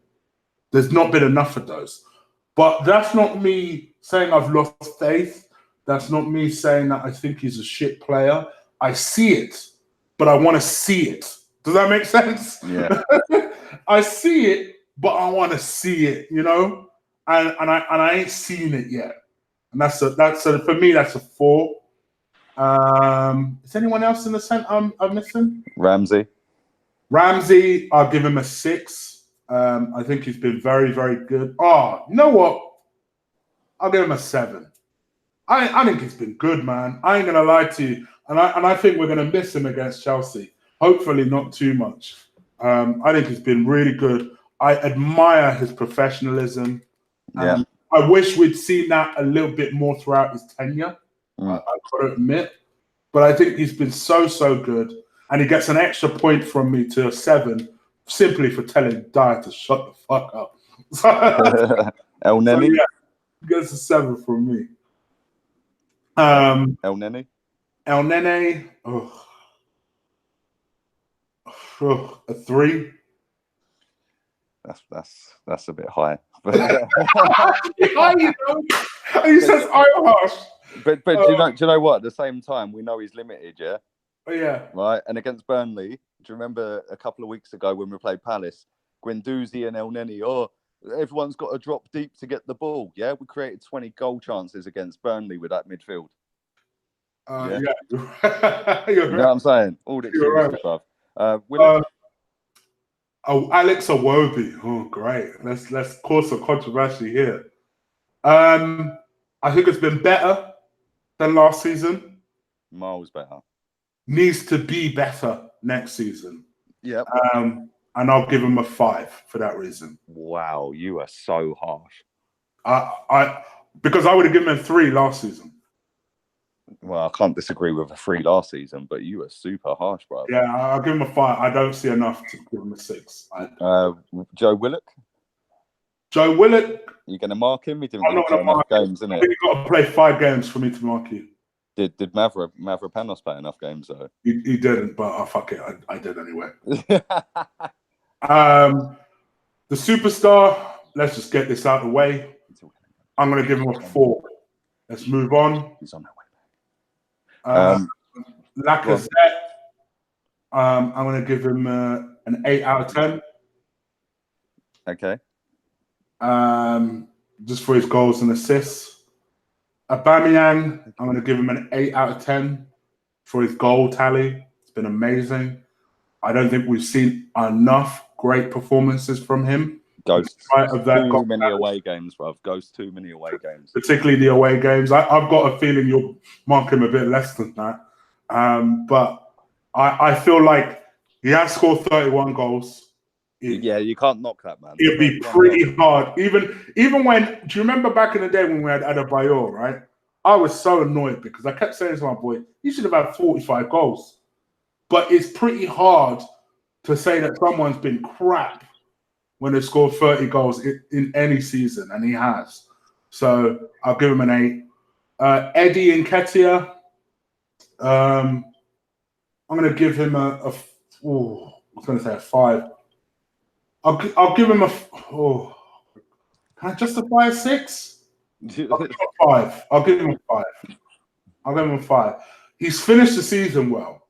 There's not been enough of those. But that's not me saying I've lost faith. That's not me saying that I think he's a shit player. I see it, but I want to see it. Does that make sense? Yeah. I see it, but I want to see it, you know? And I ain't seen it yet. And that's for me, that's a 4. Is anyone else in the centre I'm missing? Ramsey, I'll give him a 6. I think he's been very, very good. Oh, you know what? I'll give him a 7. I think he's been good, man. I ain't gonna lie to you. And I think we're gonna miss him against Chelsea. Hopefully not too much. I think he's been really good. I admire his professionalism. Yeah. I wish we'd seen that a little bit more throughout his tenure. I've got to admit. But I think he's been so good. And he gets an extra point from me to a 7 simply for telling Dyer to shut the fuck up. El Neni? So, yeah, he gets a 7 from me. El Neni? El Nene, a 3. That's a bit high. He says I'm harsh. But do you know what? At the same time, we know he's limited, yeah? Yeah. Right? And against Burnley, do you remember a couple of weeks ago when we played Palace, Guendouzi and El Neni, everyone's got to drop deep to get the ball, yeah? We created 20 goal chances against Burnley with that midfield. Yeah. You know what I'm saying? All the excuses, bruv. Alex Iwobi. Oh, great. Let's cause some controversy here. I think it's been better than last season. Miles better. Needs to be better next season. Yep. And I'll give him a 5 for that reason. Wow, you are so harsh. Because I would have given him 3 last season. Well, I can't disagree with a 3 last season, but you are super harsh, bro. Yeah, I'll give him a 5. I don't see enough to give him a 6. Joe Willock? Joe Willock? You're going to mark him? He didn't play enough games, innit? I think you've got to play 5 games for me to mark you. Did Mavropanos play enough games, though? He didn't, but fuck it. I did anyway. The superstar, let's just get this out of the way. I'm going to give him a 4. Let's move on. He's on that way back. Lacazette, I'm going to give him an 8 out of 10. Okay. Just for his goals and assists. Aubameyang, I'm going to give him an 8 out of 10 for his goal tally. It's been amazing. I don't think we've seen enough great performances from him. Goes too many away games, bruv. Goes too many away games. Particularly the away games. I've got a feeling you'll mark him a bit less than that. But I feel like he has scored 31 goals. Yeah, you can't knock that, man. It'd be pretty hard. Even when, do you remember back in the day when we had Adebayor, right? I was so annoyed because I kept saying to my boy, he should have had 45 goals. But it's pretty hard to say that someone's been crap when they score 30 goals in any season, and he has. So I'll give him an 8. Eddie Nketiah, I'm going to give him I was going to say a 5. I'll give him can I justify a 6? I'll give him a 5. I'll give him a 5. He's finished the season well,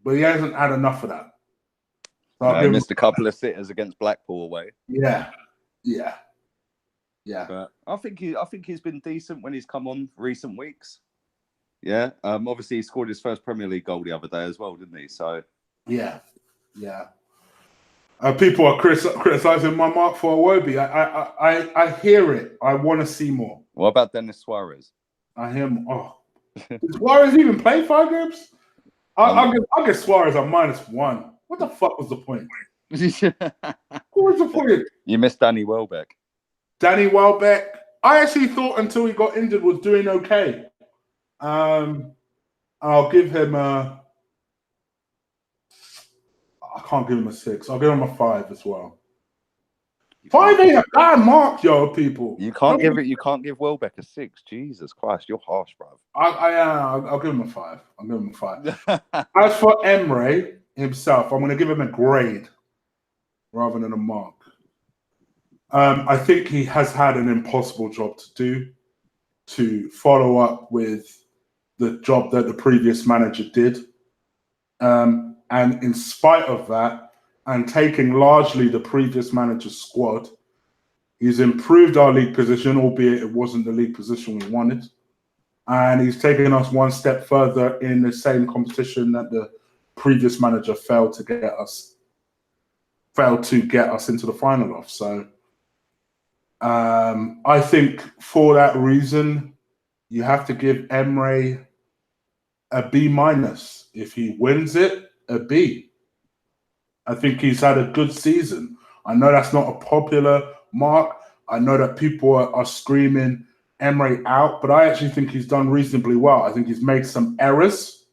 but he hasn't had enough of that. So he missed a couple of sitters against Blackpool away. Yeah. But I think he's been decent when he's come on recent weeks. Yeah. Obviously he scored his first Premier League goal the other day as well, didn't he? So yeah. People are criticizing my mark for Iwobi. I hear it. I want to see more. What about Dennis Suarez? I hear more. Did Suarez even play 5 games? I'll give Suarez a -1. What the fuck was the point? What was the point? You missed Danny Welbeck. Danny Welbeck, I actually thought until he got injured was doing okay. I'll give him I can't give him a 6. I'll give him a 5 as well. 5 ain't a bad mark, yo, people. You can't give Welbeck a 6. Jesus Christ, you're harsh, bro. I'll give him a 5. I'll give him a 5. As for Emery himself, I'm going to give him a grade rather than a mark. I think he has had an impossible job to do, to follow up with the job that the previous manager did. And in spite of that, and taking largely the previous manager's squad, he's improved our league position, albeit it wasn't the league position we wanted. And he's taken us one step further in the same competition that the previous manager failed to get us into the final of. So I think for that reason, you have to give Emery a B-. If he wins it, a B. I think he's had a good season. I know that's not a popular mark. I know that people are screaming Emery out, but I actually think he's done reasonably well. I think he's made some errors,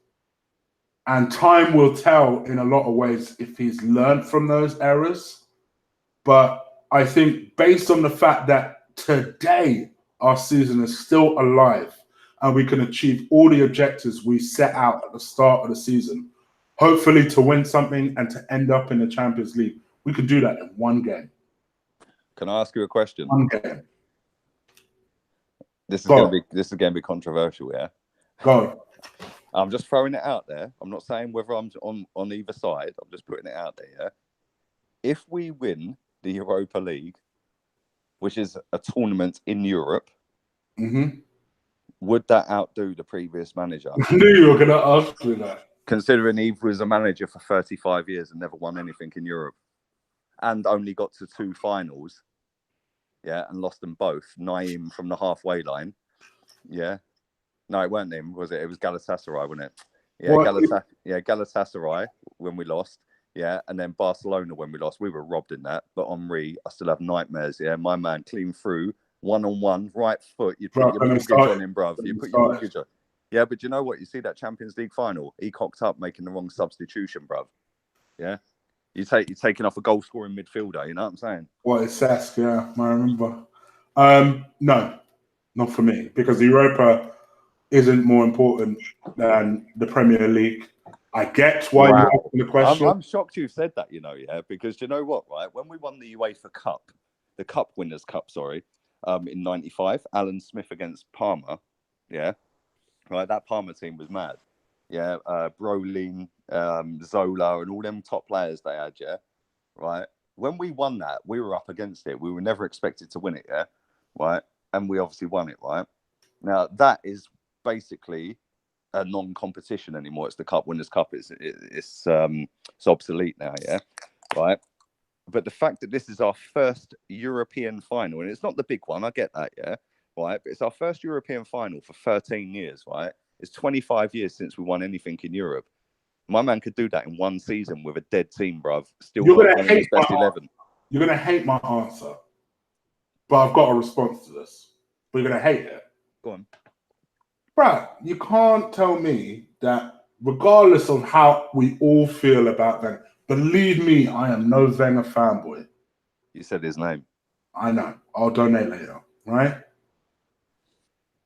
and time will tell in a lot of ways if he's learned from those errors. But I think based on the fact that today our season is still alive and we can achieve all the objectives we set out at the start of the season, hopefully to win something and to end up in the Champions League, we can do that in one game. Can I ask you a question? One game. This is going to be controversial, yeah? Go. I'm just throwing it out there. I'm not saying whether I'm on either side. I'm just putting it out there, yeah? If we win the Europa League, which is a tournament in Europe, would that outdo the previous manager? I knew you were going to ask me that. Considering he was a manager for 35 years and never won anything in Europe and only got to 2 finals, yeah, and lost them both. Naeem from the halfway line, yeah. No, it weren't him, was it? It was Galatasaray, wasn't it? Yeah, Galatasaray when we lost. Yeah, and then Barcelona when we lost. We were robbed in that. But Henry, I still have nightmares. Yeah, my man clean through, 1-on-1, right foot. You put your mortgage on him, bruv. You put your mortgage on. Yeah, but you know what? You see that Champions League final? He cocked up making the wrong substitution, bruv. Yeah, you're taking off a goal scoring midfielder. You know what I'm saying? Well, it's Sask, yeah, I remember. No, not for me, because the Europa isn't more important than the Premier League. I get why you're asking the question. I'm shocked you said that, yeah, because you know what, right? When we won the UEFA Cup, the Cup Winners' Cup, in '95, Alan Smith against Parma, yeah, right, that Parma team was mad, yeah, Brolin, Zola, and all them top players they had, yeah, right. When we won that, we were up against it. We were never expected to win it, yeah, right, and we obviously won it, right. Now that is basically a non-competition anymore. It's the Cup Winners' Cup. It's obsolete now, yeah, right. But the fact that this is our first European final, and it's not the big one, I get that, yeah, right. But it's our first European final for 13 years, right. It's 25 years since we won anything in Europe. My man could do that in one season with a dead team, bruv. Still, you're gonna hate best 11. You're gonna hate my answer, but I've got a response to this. But you're gonna hate it. Go on. Bruh, you can't tell me that regardless of how we all feel about Wenger, believe me, I am no Wenger fanboy. You said his name. I know. I'll donate later, right?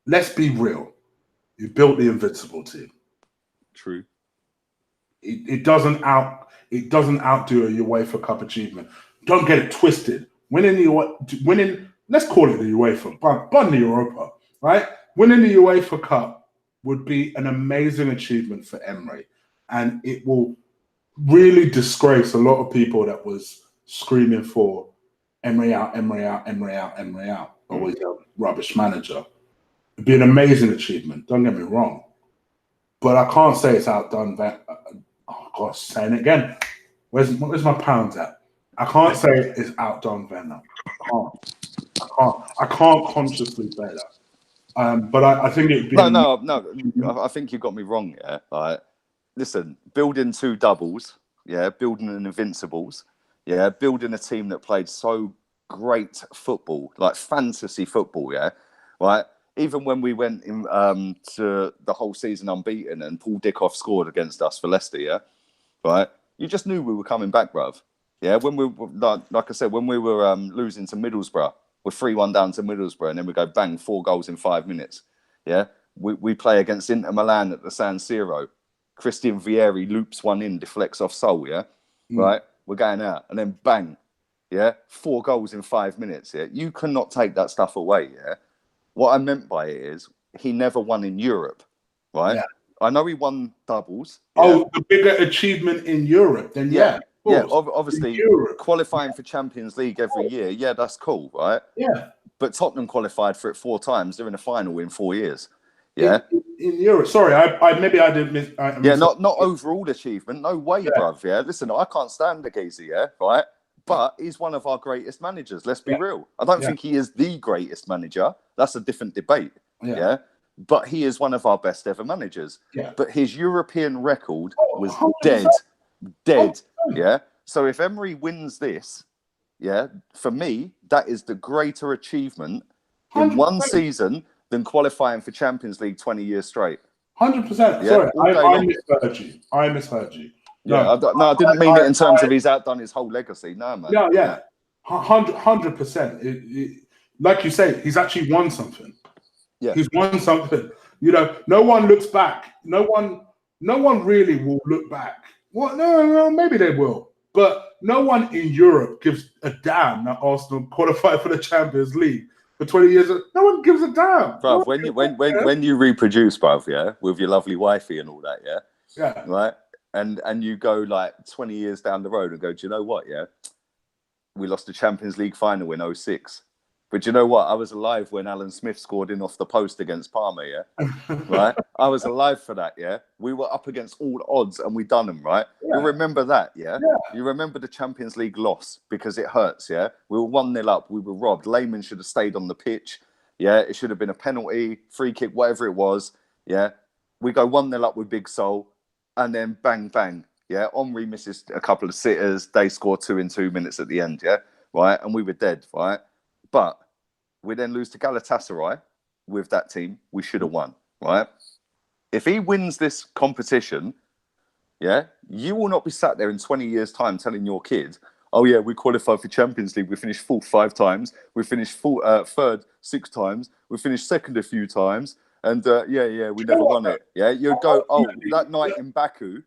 Let's be real. You built the invincible team. True. It doesn't outdo a UEFA Cup achievement. Don't get it twisted. Winning. Let's call it the UEFA, but the Europa, right? Winning the UEFA Cup would be an amazing achievement for Emery, and it will really disgrace a lot of people that was screaming for Emery out, Emery out, Emery out, Emery out. Always a rubbish manager. It'd be an amazing achievement. Don't get me wrong, but I can't say it's outdone. Oh God, saying it again. Where's my pounds at? I can't say it's outdone Werner. I can't consciously say that. But I think it'd be no. I think you got me wrong. Yeah, like, listen, building 2 doubles. Yeah, building an Invincibles. Yeah, building a team that played so great football, like fantasy football. Yeah, right. Even when we went in to the whole season unbeaten and Paul Dickoff scored against us for Leicester. Yeah, right. You just knew we were coming back, bruv. Yeah, when we were, like I said, when we were losing to Middlesbrough, we're 3-1 down to Middlesbrough, and then we go bang, 4 goals in 5 minutes. Yeah, we play against Inter Milan at the San Siro. Christian Vieri loops one in, deflects off Sol. Yeah, right. We're going out, and then bang, yeah, 4 goals in 5 minutes. Yeah, you cannot take that stuff away. Yeah, what I meant by it is he never won in Europe, right? Yeah. I know he won doubles. Yeah. Oh, the bigger achievement in Europe, then yeah, obviously qualifying for Champions League every year. Yeah, that's cool, right? Yeah. But Tottenham qualified for it 4 times. They're in a final in 4 years. Yeah. In Europe. Sorry, I maybe I didn't miss. Not overall achievement. No way, bruv. Yeah. Listen, I can't stand the geezer, yeah, right? But he's one of our greatest managers. Let's be real. I don't think he is the greatest manager. That's a different debate. Yeah. But he is one of our best ever managers. Yeah. But his European record was dead. Yeah. So if Emery wins this, yeah, for me, that is the greater achievement in 1 season than qualifying for Champions League 20 years straight. 100%. Sorry, I misheard you. Yeah, I didn't mean it in terms of he's outdone his whole legacy. No, man. Yeah. 100%. Like you say, he's actually won something. Yeah. He's won something. You know, no one looks back. No one really will look back. Well, no, maybe they will. But no one in Europe gives a damn that Arsenal qualified for the Champions League for 20 years. No one gives a damn. Bruv, when you reproduce, bruv, yeah, with your lovely wifey and all that, yeah, right, and you go like 20 years down the road and go, do you know what, yeah, we lost the Champions League final in 2006. But you know what? I was alive when Alan Smith scored in off the post against Parma, yeah? Right? I was alive for that, yeah? We were up against all odds and we done them, right? Yeah. You remember that, yeah? You remember the Champions League loss because it hurts, yeah? We were 1-0 up. We were robbed. Lehmann should have stayed on the pitch, yeah? It should have been a penalty, free kick, whatever it was, yeah? We go 1-0 up with Big Sol and then bang, bang, yeah? Emery misses a couple of sitters. They score 2 in 2 minutes at the end, yeah? Right? And we were dead, right? But we then lose to Galatasaray with that team. We should have won, right? If he wins this competition, yeah, you will not be sat there in 20 years' time telling your kid, oh, yeah, we qualified for Champions League. We finished 4th 5 times. We finished 3rd 6 times. We finished 2nd a few times. And, we never won it. Yeah, you'd go, oh, that night in Baku.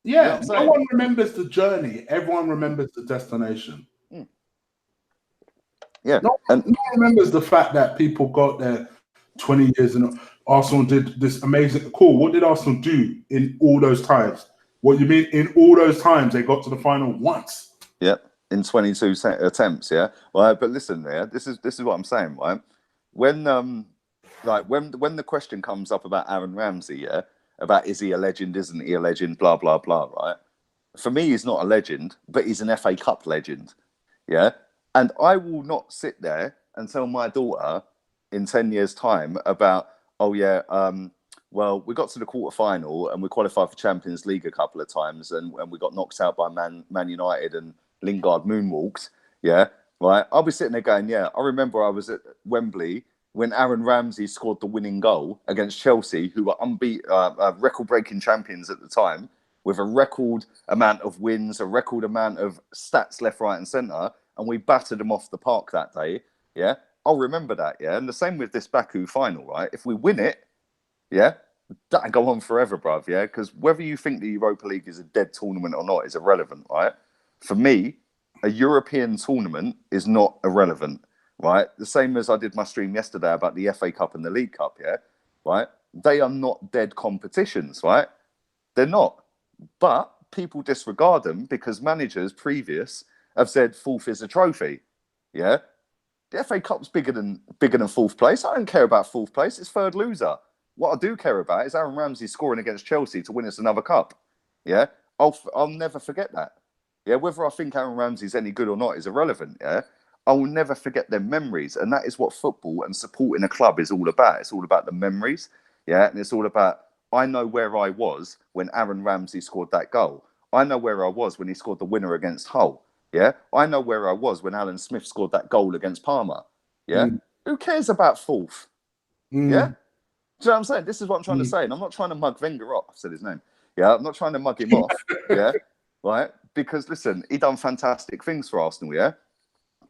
Yeah, no one remembers the journey. Everyone remembers the destination. Yeah, no one remembers the fact that people got there 20 years and Arsenal did this amazing. Cool. What did Arsenal do in all those times? What you mean in all those times they got to the final once? Yeah, in 22 attempts. Yeah, right. But listen, yeah, this is what I'm saying, right? When when the question comes up about Aaron Ramsey, yeah, about is he a legend? Isn't he a legend? Blah blah blah. Right. For me, he's not a legend, but he's an FA Cup legend. Yeah. And I will not sit there and tell my daughter in 10 years' time about, oh, yeah, well, we got to the quarterfinal and we qualified for Champions League a couple of times and we got knocked out by Man United and Lingard moonwalked. Yeah, right. I'll be sitting there going, yeah, I remember I was at Wembley when Aaron Ramsey scored the winning goal against Chelsea, who were record-breaking champions at the time, with a record amount of wins, a record amount of stats left, right and centre. and we battered them off the park that day, yeah, I'll remember that, yeah. And the same with this Baku final, right? If we win it, yeah, that'll go on forever, bruv, yeah? Because whether you think the Europa League is a dead tournament or not is irrelevant, right? For me, a European tournament is not irrelevant, right? The same as I did my stream yesterday about the FA Cup and the League Cup, yeah? Right? They are not dead competitions, right? They're not. But people disregard them because managers previous have said fourth is a trophy, yeah? The FA Cup's bigger than fourth place. I don't care about fourth place. It's third loser. What I do care about is Aaron Ramsey scoring against Chelsea to win us another cup. Yeah, I'll never forget that. Yeah, whether I think Aaron Ramsey's any good or not is irrelevant. Yeah, I will never forget their memories, and that is what football and supporting a club is all about. It's all about the memories. Yeah, and it's all about I know where I was when Aaron Ramsey scored that goal. I know where I was when he scored the winner against Hull. Yeah, I know where I was when Alan Smith scored that goal against Parma. Yeah, who cares about fourth? Yeah, do you know what I'm saying? This is what I'm trying to say, and I'm not trying to mug Wenger off. I said his name. Yeah, I'm not trying to mug him off. Yeah, right? Because listen, he done fantastic things for Arsenal. Yeah,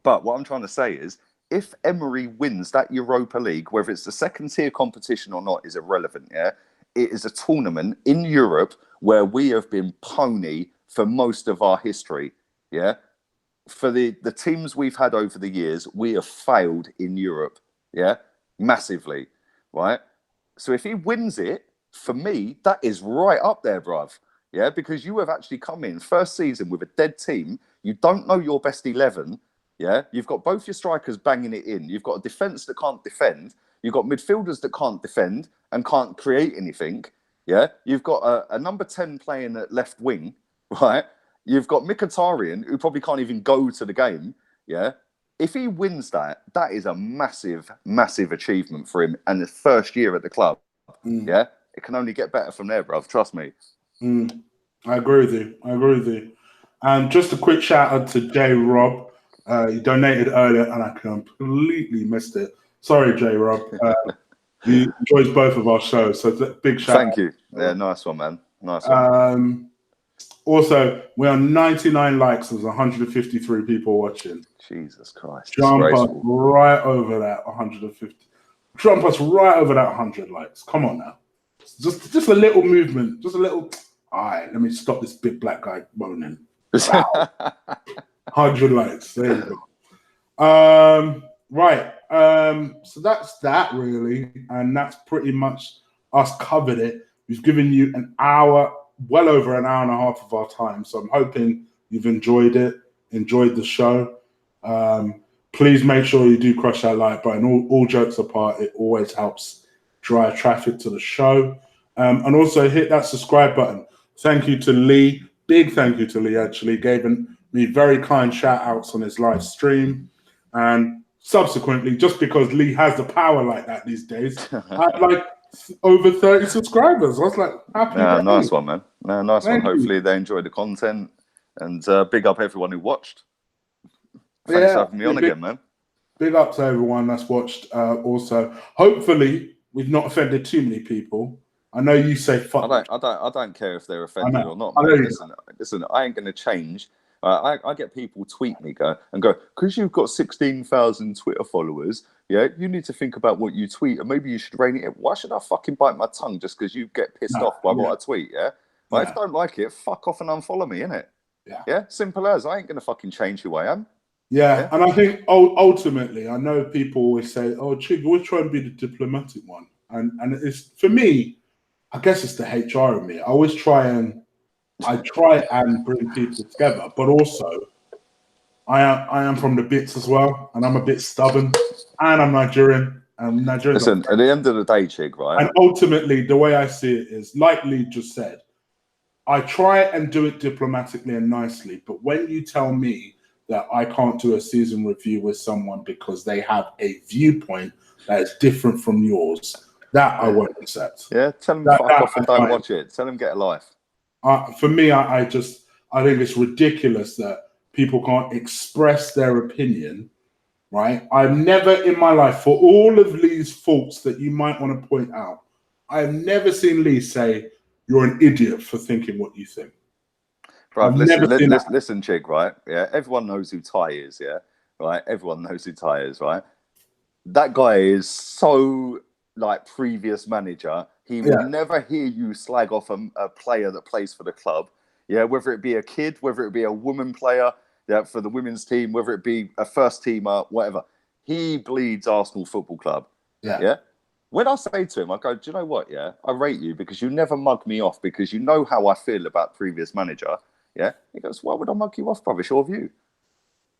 but what I'm trying to say is, if Emery wins that Europa League, whether it's the second tier competition or not, is irrelevant. Yeah, it is a tournament in Europe where we have been pony for most of our history. Yeah. For the teams we've had over the years, we have failed in Europe, yeah, massively, right? So if he wins it, for me, that is right up there, bruv, yeah, because you have actually come in first season with a dead team. You don't know your best 11, yeah. You've got both your strikers banging it in. You've got a defence that can't defend. You've got midfielders that can't defend and can't create anything, yeah. You've got a number 10 playing at left wing, right? You've got Mkhitaryan, who probably can't even go to the game, yeah? If he wins that, that is a massive, massive achievement for him and his first year at the club, yeah? It can only get better from there, bruv, trust me. I agree with you. And just a quick shout out to J Rob. He donated earlier and I completely missed it. Sorry, J Rob. He enjoys both of our shows, so big shout out. Thank you. Yeah, nice one, man. Nice one. Also, we're on 99 likes. There's 153 people watching. Jesus Christ. Jump us right over that 150. Jump us right over that 100 likes. Come on now. Just a little movement. Just a little. All right, let me stop this big black guy moaning. Wow. 100 likes. There you go. Right. So that's that really. And that's pretty much us covered it. We've given you an hour, well over an hour and a half of our time. So I'm hoping you've enjoyed it, enjoyed the show. Please make sure you do crush that like button. All jokes apart, it always helps drive traffic to the show. And also hit that subscribe button. Thank you to Lee. Big thank you to Lee, actually. Gave me very kind shout outs on his live stream. And subsequently, just because Lee has the power like that these days, I had like over 30 subscribers. I was like, happy. Yeah, nice one, man. No, nice one. Hopefully they enjoyed the content. And big up everyone who watched. Thanks for having me on again, man. Big up to everyone that's watched. Also, hopefully we've not offended too many people. I know you say fuck. I don't care if they're offended or not, man. Listen, I ain't gonna change. I get people tweet me go, because you've got 16,000 Twitter followers, yeah, you need to think about what you tweet and maybe you should rein it in. Why should I fucking bite my tongue just because you get pissed off by what I tweet, yeah? Like, if I don't like it, fuck off and unfollow me, innit? Yeah, simple as. I ain't gonna fucking change who I am. Yeah, and I think ultimately, I know people always say, "Oh, Chig, always try and be the diplomatic one," and it's for me. I guess it's the HR in me. I always try and bring people together, but also I am from the bits as well, and I'm a bit stubborn, and I'm Nigerian. And Nigerians. Listen, at the end of the day, Chig, right? And ultimately, the way I see it is, like Lee just said, I try and do it diplomatically and nicely, but when you tell me that I can't do a season review with someone because they have a viewpoint that is different from yours, that I won't accept. Yeah, tell them fuck off and don't watch it. Tell them get a life. For me, I think it's ridiculous that people can't express their opinion, right? I've never in my life, for all of Lee's faults that you might want to point out, I've never seen Lee say, "You're an idiot for thinking what you think." Bruv, I've never seen that. listen, Chig, right? Yeah, everyone knows who Ty is, yeah? Right? Everyone knows who Ty is, right? That guy is so like previous manager. He will Yeah, never hear you slag off a player that plays for the club. Yeah, whether it be a kid, whether it be a woman player, yeah, for the women's team, whether it be a first teamer, whatever. He bleeds Arsenal Football Club. yeah, Yeah. When I say to him, I go, do you know what? Yeah, I rate you because you never mug me off because you know how I feel about previous manager. Yeah. He goes, why would I mug you off, brother? It's your view.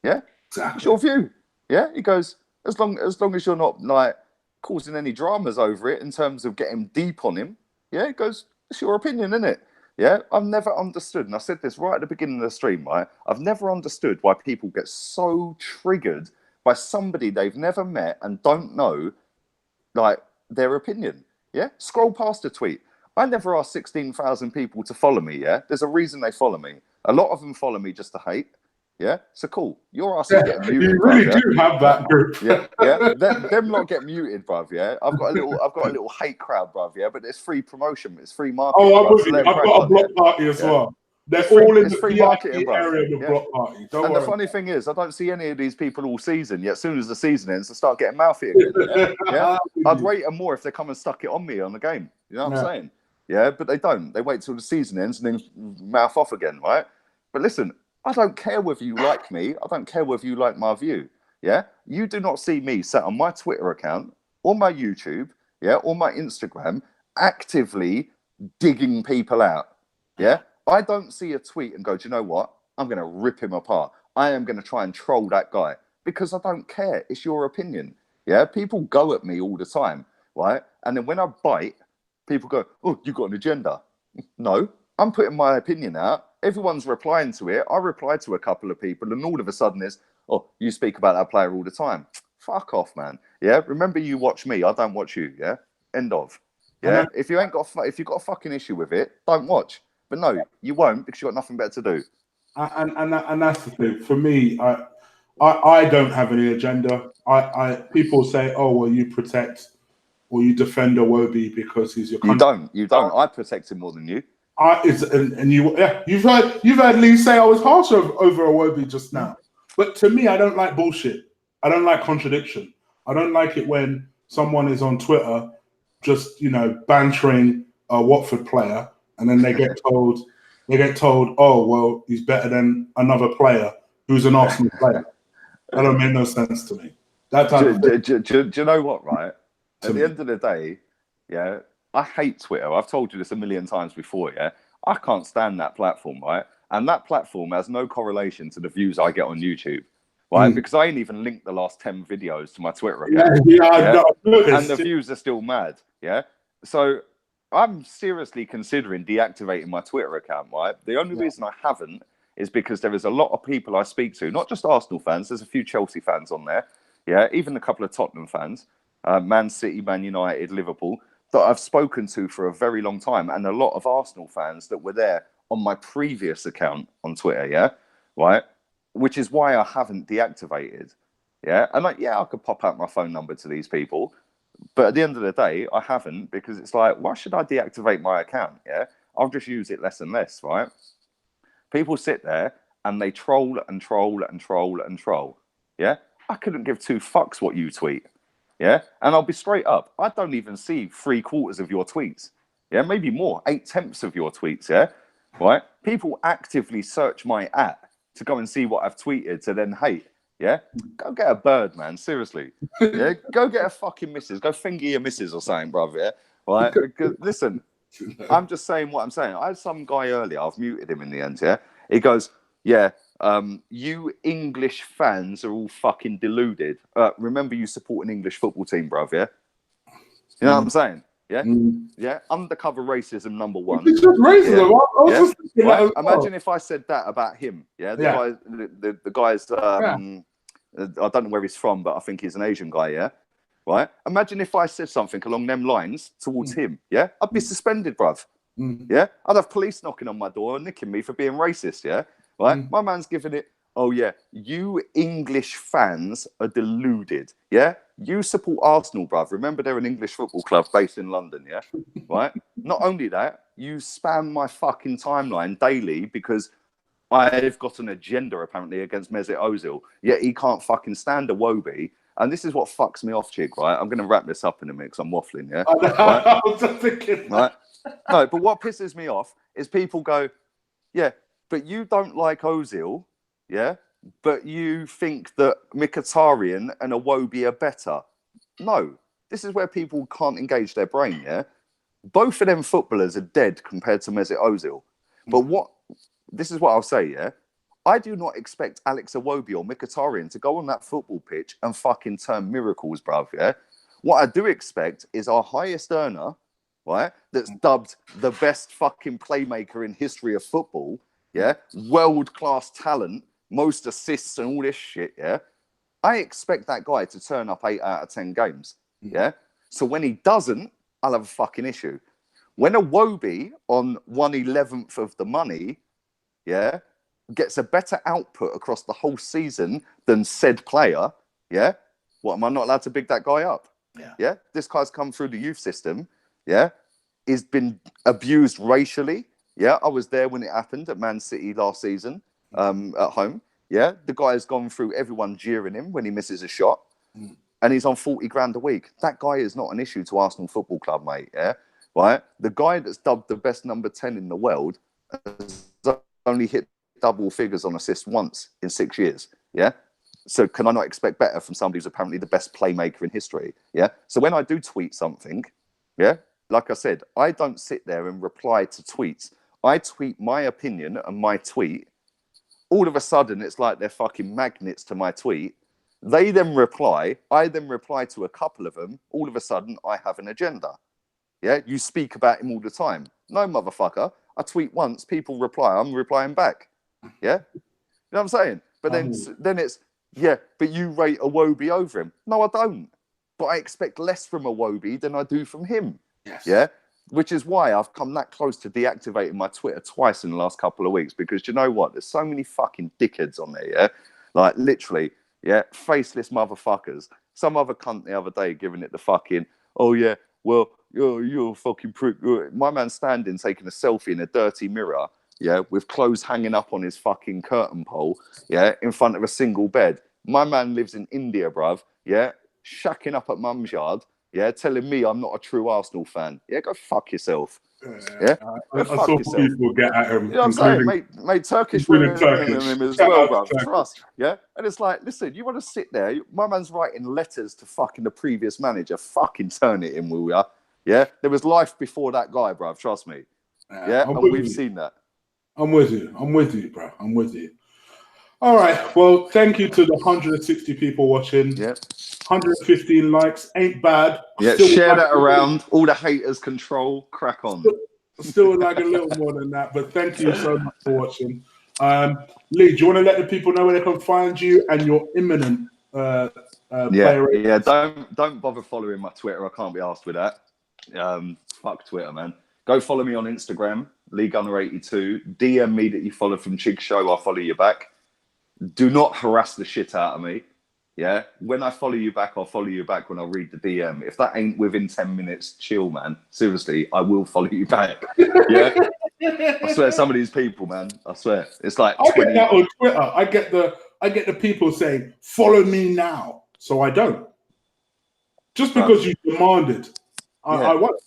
Yeah. It's exactly. your view. Yeah. He goes, as long as you're not like causing any dramas over it in terms of getting deep on him. Yeah. He goes, it's your opinion, isn't it? Yeah. I've never understood, and I said this right at the beginning of the stream, right? I've never understood why people get so triggered by somebody they've never met and don't know, like their opinion. Yeah. Scroll past a tweet. I never asked 16,000 people to follow me. Yeah. There's a reason they follow me. A lot of them follow me just to hate. Yeah. So cool. Your ass is getting muted, You bruv. really Yeah. do have that group. Yeah. Yeah. Them lot get muted, bruv. Yeah. I've got a little hate crowd, bruv. Yeah. But it's free promotion. It's free marketing. Oh, I'm Bruv. with So let you. them I've crack got a on. Yeah. block party as Yeah. well. They're all in It's the free marketing, VIP bruv. area of the Yeah. block party. Don't And the worry. funny thing is, I don't see any of these people all season. Yet, as soon as the season ends, they start getting mouthy again. Yeah, yeah. I'd rate them more if they come and stuck it on me on the game. You know what I'm saying? Yeah, but they don't. They wait till the season ends and then mouth off again, right? But listen, I don't care whether you like me. I don't care whether you like my view. Yeah, you do not see me sat on my Twitter account or my YouTube, yeah, or my Instagram actively digging people out. Yeah, I don't see a tweet and go, do you know what? I'm going to rip him apart. I am going to try and troll that guy because I don't care. It's your opinion. Yeah, people go at me all the time, right? And then when I bite, people go, oh, you got an agenda. No, I'm putting my opinion out. Everyone's replying to it. I replied to a couple of people, and all of a sudden it's, oh, you speak about that player all the time. Fuck off, man. Yeah, remember you watch me. I don't watch you. Yeah, end of. Yeah, if you've got a fucking issue with it, don't watch. But no, you won't because you've got nothing better to do. And that's the thing. For me, I don't have any agenda. People say, oh well, you protect or you defend Iwobi because he's your country. You don't. I protect him more than you. You've heard Lee say I was harsh over Iwobi just now. But to me, I don't like bullshit. I don't like contradiction. I don't like it when someone is on Twitter just bantering a Watford player, and then they get told, oh well, he's better than another player who's an Arsenal player. That don't make no sense to me. Do you know what? Right at the end of the day, yeah, I hate Twitter. I've told you this a million times before. Yeah, I can't stand that platform. Right, and that platform has no correlation to the views I get on YouTube. Right, because I ain't even linked the last 10 videos to my Twitter account. And the views are still mad. Yeah, so I'm seriously considering deactivating my Twitter account, right? The only reason I haven't is because there is a lot of people I speak to, not just Arsenal fans, there's a few Chelsea fans on there, yeah, even a couple of Tottenham fans, Man City, Man United, Liverpool, that I've spoken to for a very long time, and a lot of Arsenal fans that were there on my previous account on Twitter, yeah, right? Which is why I haven't deactivated, yeah? And I could pop out my phone number to these people, but at the end of the day, I haven't because it's like, why should I deactivate my account? Yeah, I'll just use it less and less, right? People sit there and they troll and troll and troll and troll. Yeah, I couldn't give two fucks what you tweet. Yeah, and I'll be straight up. I don't even see 3/4 of your tweets. Yeah, maybe more, 8/10 of your tweets. Yeah, right? People actively search my to go and see what I've tweeted to then hate. Yeah, go get a bird, man. Seriously. Yeah, go get a fucking missus. Go finger your missus or something, brother. Yeah, right. Because, listen, I'm just saying what I'm saying. I had some guy earlier. I've muted him in the end. Yeah, he goes, yeah. You English fans are all fucking deluded. Remember, you support an English football team, bruv. Yeah, you know what I'm saying. Yeah, yeah. Undercover racism #1. It's just racism. Yeah. Right? Imagine if I said that about him. Yeah, the guy's. I don't know where he's from, but I think he's an Asian guy. Yeah, right. Imagine if I said something along them lines towards him. Yeah, I'd be suspended, bruv. Yeah, I'd have police knocking on my door and nicking me for being racist. Yeah, right. My man's giving it. Oh yeah, you English fans are deluded. Yeah, you support Arsenal, bruv. Remember, they're an English football club based in London. Yeah, right. Not only that, you spam my fucking timeline daily because I've got an agenda apparently against Mesut Ozil, yet he can't fucking stand a Wobie. And this is what fucks me off, Chig, right? I'm going to wrap this up in a minute because I'm waffling, yeah? Right? I was just thinking right? No, but what pisses me off is people go, yeah, but you don't like Ozil, yeah? But you think that Mkhitaryan and Iwobi are better. No, this is where people can't engage their brain, yeah? Both of them footballers are dead compared to Mesut Ozil. But this is what I'll say, yeah? I do not expect Alex Iwobi or Mkhitaryan to go on that football pitch and fucking turn miracles, bruv, yeah? What I do expect is our highest earner, right, that's dubbed the best fucking playmaker in history of football, yeah? World-class talent, most assists and all this shit, yeah? I expect that guy to turn up 8 out of 10 games, yeah? So when he doesn't, I'll have a fucking issue. When a Iwobi on 1/11th of the money, yeah, gets a better output across the whole season than said player, yeah, what, am I not allowed to big that guy up? Yeah, this guy's come through the youth system, yeah, he's been abused racially, yeah, I was there when it happened at Man City last season, at home, yeah, the guy has gone through everyone jeering him when he misses a shot, and he's on 40 grand a week. That guy is not an issue to Arsenal Football Club, mate, yeah, right? The guy that's dubbed the best number 10 in the world has only hit double figures on assists once in 6 years, yeah? So can I not expect better from somebody who's apparently the best playmaker in history, yeah? So when I do tweet something, yeah, like I said, I don't sit there and reply to tweets. I tweet my opinion and my tweet. All of a sudden, it's like they're fucking magnets to my tweet. They then reply. I then reply to a couple of them. All of a sudden, I have an agenda. Yeah, you speak about him all the time. No, motherfucker. I tweet once, people reply. I'm replying back. Yeah, you know what I'm saying? But then it's, yeah, but you rate Iwobi over him. No, I don't. But I expect less from Iwobi than I do from him. Yes. Yeah, which is why I've come that close to deactivating my Twitter twice in the last couple of weeks, because you know what? There's so many fucking dickheads on there, yeah? Like, literally, yeah, faceless motherfuckers. Some other cunt the other day giving it the fucking, oh, yeah, well, you're a fucking prick. My man standing taking a selfie in a dirty mirror, yeah, with clothes hanging up on his fucking curtain pole, yeah, in front of a single bed. My man lives in India, bruv, yeah, shacking up at mum's yard, yeah, telling me I'm not a true Arsenal fan. Yeah, go fuck yourself. Yeah, I saw people get at him. You know what I'm saying? Mate, Turkish women him as well, bruv. Trust. Yeah, and it's like, listen, you want to sit there? My man's writing letters to fucking the previous manager. Fucking turn it in, will ya? Yeah, there was life before that guy, bruv. Trust me. Yeah, and we've seen that. I'm with you, bro. I'm with you. All right. Well, thank you to the 160 people watching. Yeah. 115 likes. Ain't bad. Yeah, share that around. All the haters control. Crack on. Still like a little more than that, but thank you so much for watching. Lee, do you want to let the people know where they can find you and your imminent player? Yeah. Don't bother following my Twitter. I can't be asked with that. Fuck Twitter, man. Go follow me on Instagram, LeeGunner82. DM me that you follow from Chig Show. I'll follow you back. Do not harass the shit out of me. Yeah. When I follow you back, I'll follow you back when I read the DM. If that ain't within 10 minutes, chill, man. Seriously, I will follow you back. Yeah. I swear, some of these people, man. I swear, it's like. I get that on Twitter. I get the people saying, "Follow me now," so I don't. Just because you demanded, I won't.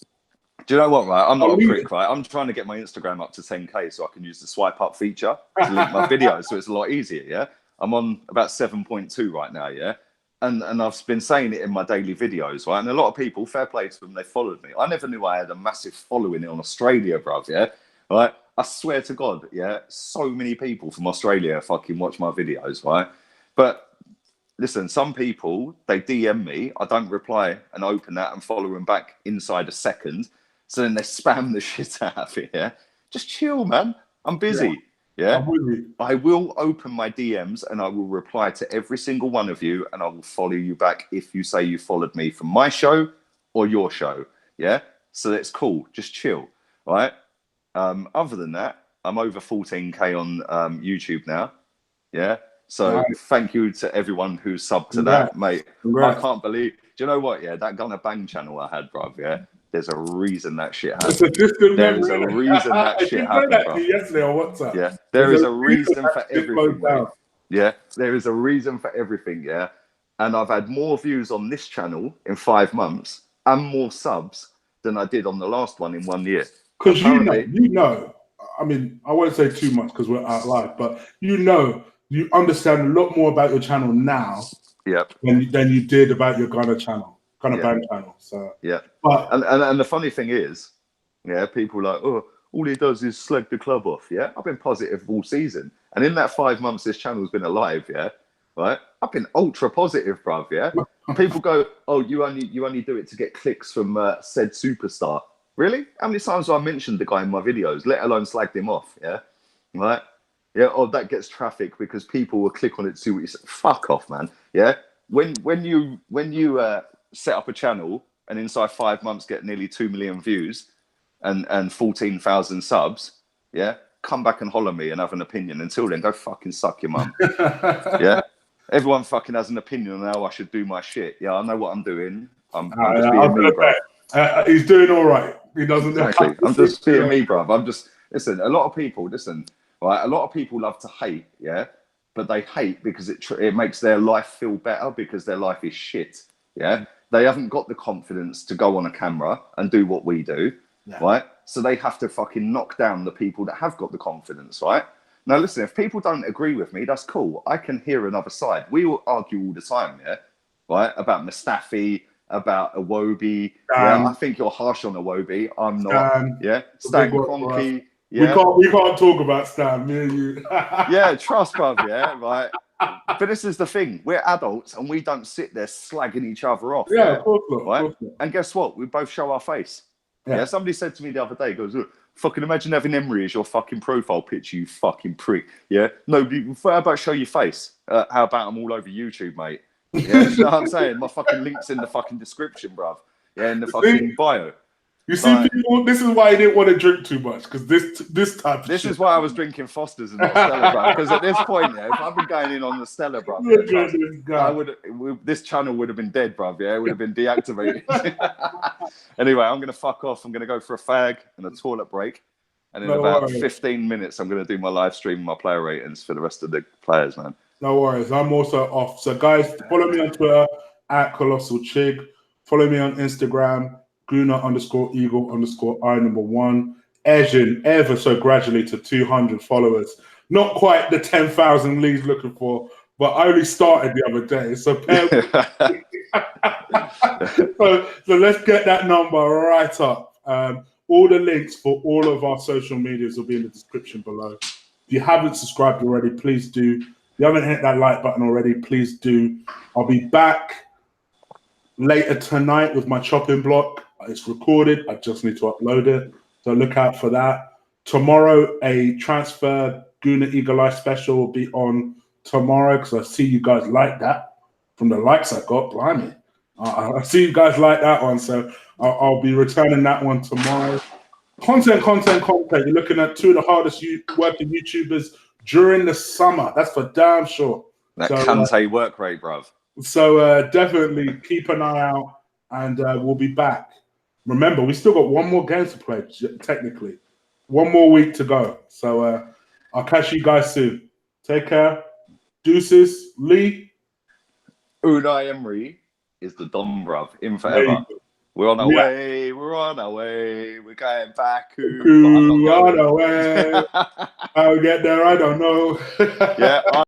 Do you know what, right? I'm not a prick, right? I'm trying to get my Instagram up to 10K so I can use the swipe up feature to link my videos, so it's a lot easier, yeah? I'm on about 7.2 right now, yeah? And I've been saying it in my daily videos, right? And a lot of people, fair play to them, they followed me. I never knew I had a massive following in Australia, bruv, yeah? Right? I swear to God, yeah? So many people from Australia fucking watch my videos, right? But listen, some people, they DM me, I don't reply and open that and follow them back inside a second. So then they spam the shit out of it, yeah? Just chill, man. I'm busy, yeah? I'm with you. I will open my DMs and I will reply to every single one of you and I will follow you back if you say you followed me from my show or your show, yeah? So that's cool. Just chill, right? Other than that, I'm over 14K on YouTube now, yeah? So thank you to everyone who's subbed to that, mate. Congrats. I can't believe... Do you know what, yeah? That Gunner Bang channel I had, bruv, yeah? There's a reason that shit It's a happened. distant There is a memory. reason that I shit did say happened, that bro. to you yesterday on WhatsApp. Yeah, There's there is a reason for that shit everything, goes down. mate. Yeah, there is a reason for everything, yeah. And I've had more views on this channel in 5 months and more subs than I did on the last one in 1 year. Because Apparently, you know, I mean, I won't say too much because we're out live, but you understand a lot more about your channel now yep, than you did about your Ghana channel, Ghana yeah, Band channel. So, yeah. but And the funny thing is, yeah, people are like, oh, all he does is slag the club off. Yeah, I've been positive all season, and in that 5 months this channel's been alive, yeah, right, I've been ultra positive, bruv. Yeah, people go, oh, you only do it to get clicks from said superstar. Really? How many times have I mentioned the guy in my videos, let alone slagged him off? Yeah, right. Yeah. Oh, that gets traffic because people will click on it to see what you say. Fuck off, man. Yeah. When you set up a channel and inside 5 months get nearly 2 million views and 14,000 subs, yeah, come back and holler me and have an opinion. Until then, go fucking suck your mum. Yeah. Everyone fucking has an opinion on how I should do my shit. Yeah, I know what I'm doing. I'm just being me, bro. He's doing all right. He doesn't Exactly. I'm just being me, bro. I'm just listen. A lot of people listen. Right. A lot of people love to hate. Yeah. But they hate because it makes their life feel better because their life is shit. Yeah. They haven't got the confidence to go on a camera and do what we do. Yeah. Right. So they have to fucking knock down the people that have got the confidence. Right. Now, listen, if people don't agree with me, that's cool. I can hear another side. We will argue all the time. Yeah. Right. About Mustafi, about Iwobi. Yeah. I think you're harsh on Iwobi. I'm not. Yeah. Stan Kroenke. Yeah. We can't talk about Stan, me and you. Yeah, trust, bruv, yeah, right. But this is the thing. We're adults and we don't sit there slagging each other off. Yeah, of course not. Right? Of course not. And guess what? We both show our face. Yeah. Somebody said to me the other day, goes, look, fucking imagine having Emery as your fucking profile picture, you fucking prick. Yeah. No, how about show your face? How about I'm all over YouTube, mate? Yeah, you know what I'm saying? My fucking link's in the fucking description, bruv. Yeah, in the fucking bio. You see, people. This is why I didn't want to drink too much because this type of this shit. Is why I was drinking Foster's and not Stella, bro. Because at this point, yeah, if I've been going in on the Stella, bro, this channel would have been dead, bro. Yeah, it would have been deactivated. Anyway, I'm gonna fuck off. I'm gonna go for a fag and a toilet break, and in about 15 minutes, I'm gonna do my live stream and my player ratings for the rest of the players, man. No worries. I'm also off. So, guys, follow me on Twitter at Colossal Chig. Follow me on Instagram. Guna_Eagle_I1. Edging ever so gradually to 200 followers. Not quite the 10,000 Lee's looking for, but I only started the other day. So, so let's get that number right up. All the links for all of our social medias will be in the description below. If you haven't subscribed already, please do. If you haven't hit that like button already, please do. I'll be back later tonight with my chopping block. It's recorded. I just need to upload it. So look out for that. Tomorrow, a transfer Guna Eagle Eye special will be on tomorrow because I see you guys like that from the likes I got. Blimey. I see you guys like that one. So I'll be returning that one tomorrow. Content. You're looking at two of the hardest working YouTubers during the summer. That's for damn sure. That Kante work rate, bruv. So definitely keep an eye out and we'll be back. Remember, we still got one more game to play, technically. One more week to go. So I'll catch you guys soon. Take care. Deuces. Lee. Unai Emery is the Dom, bruv. In forever. We're on our way. We're on our way. We're going back. On our way. I'll get there. I don't know. Yeah.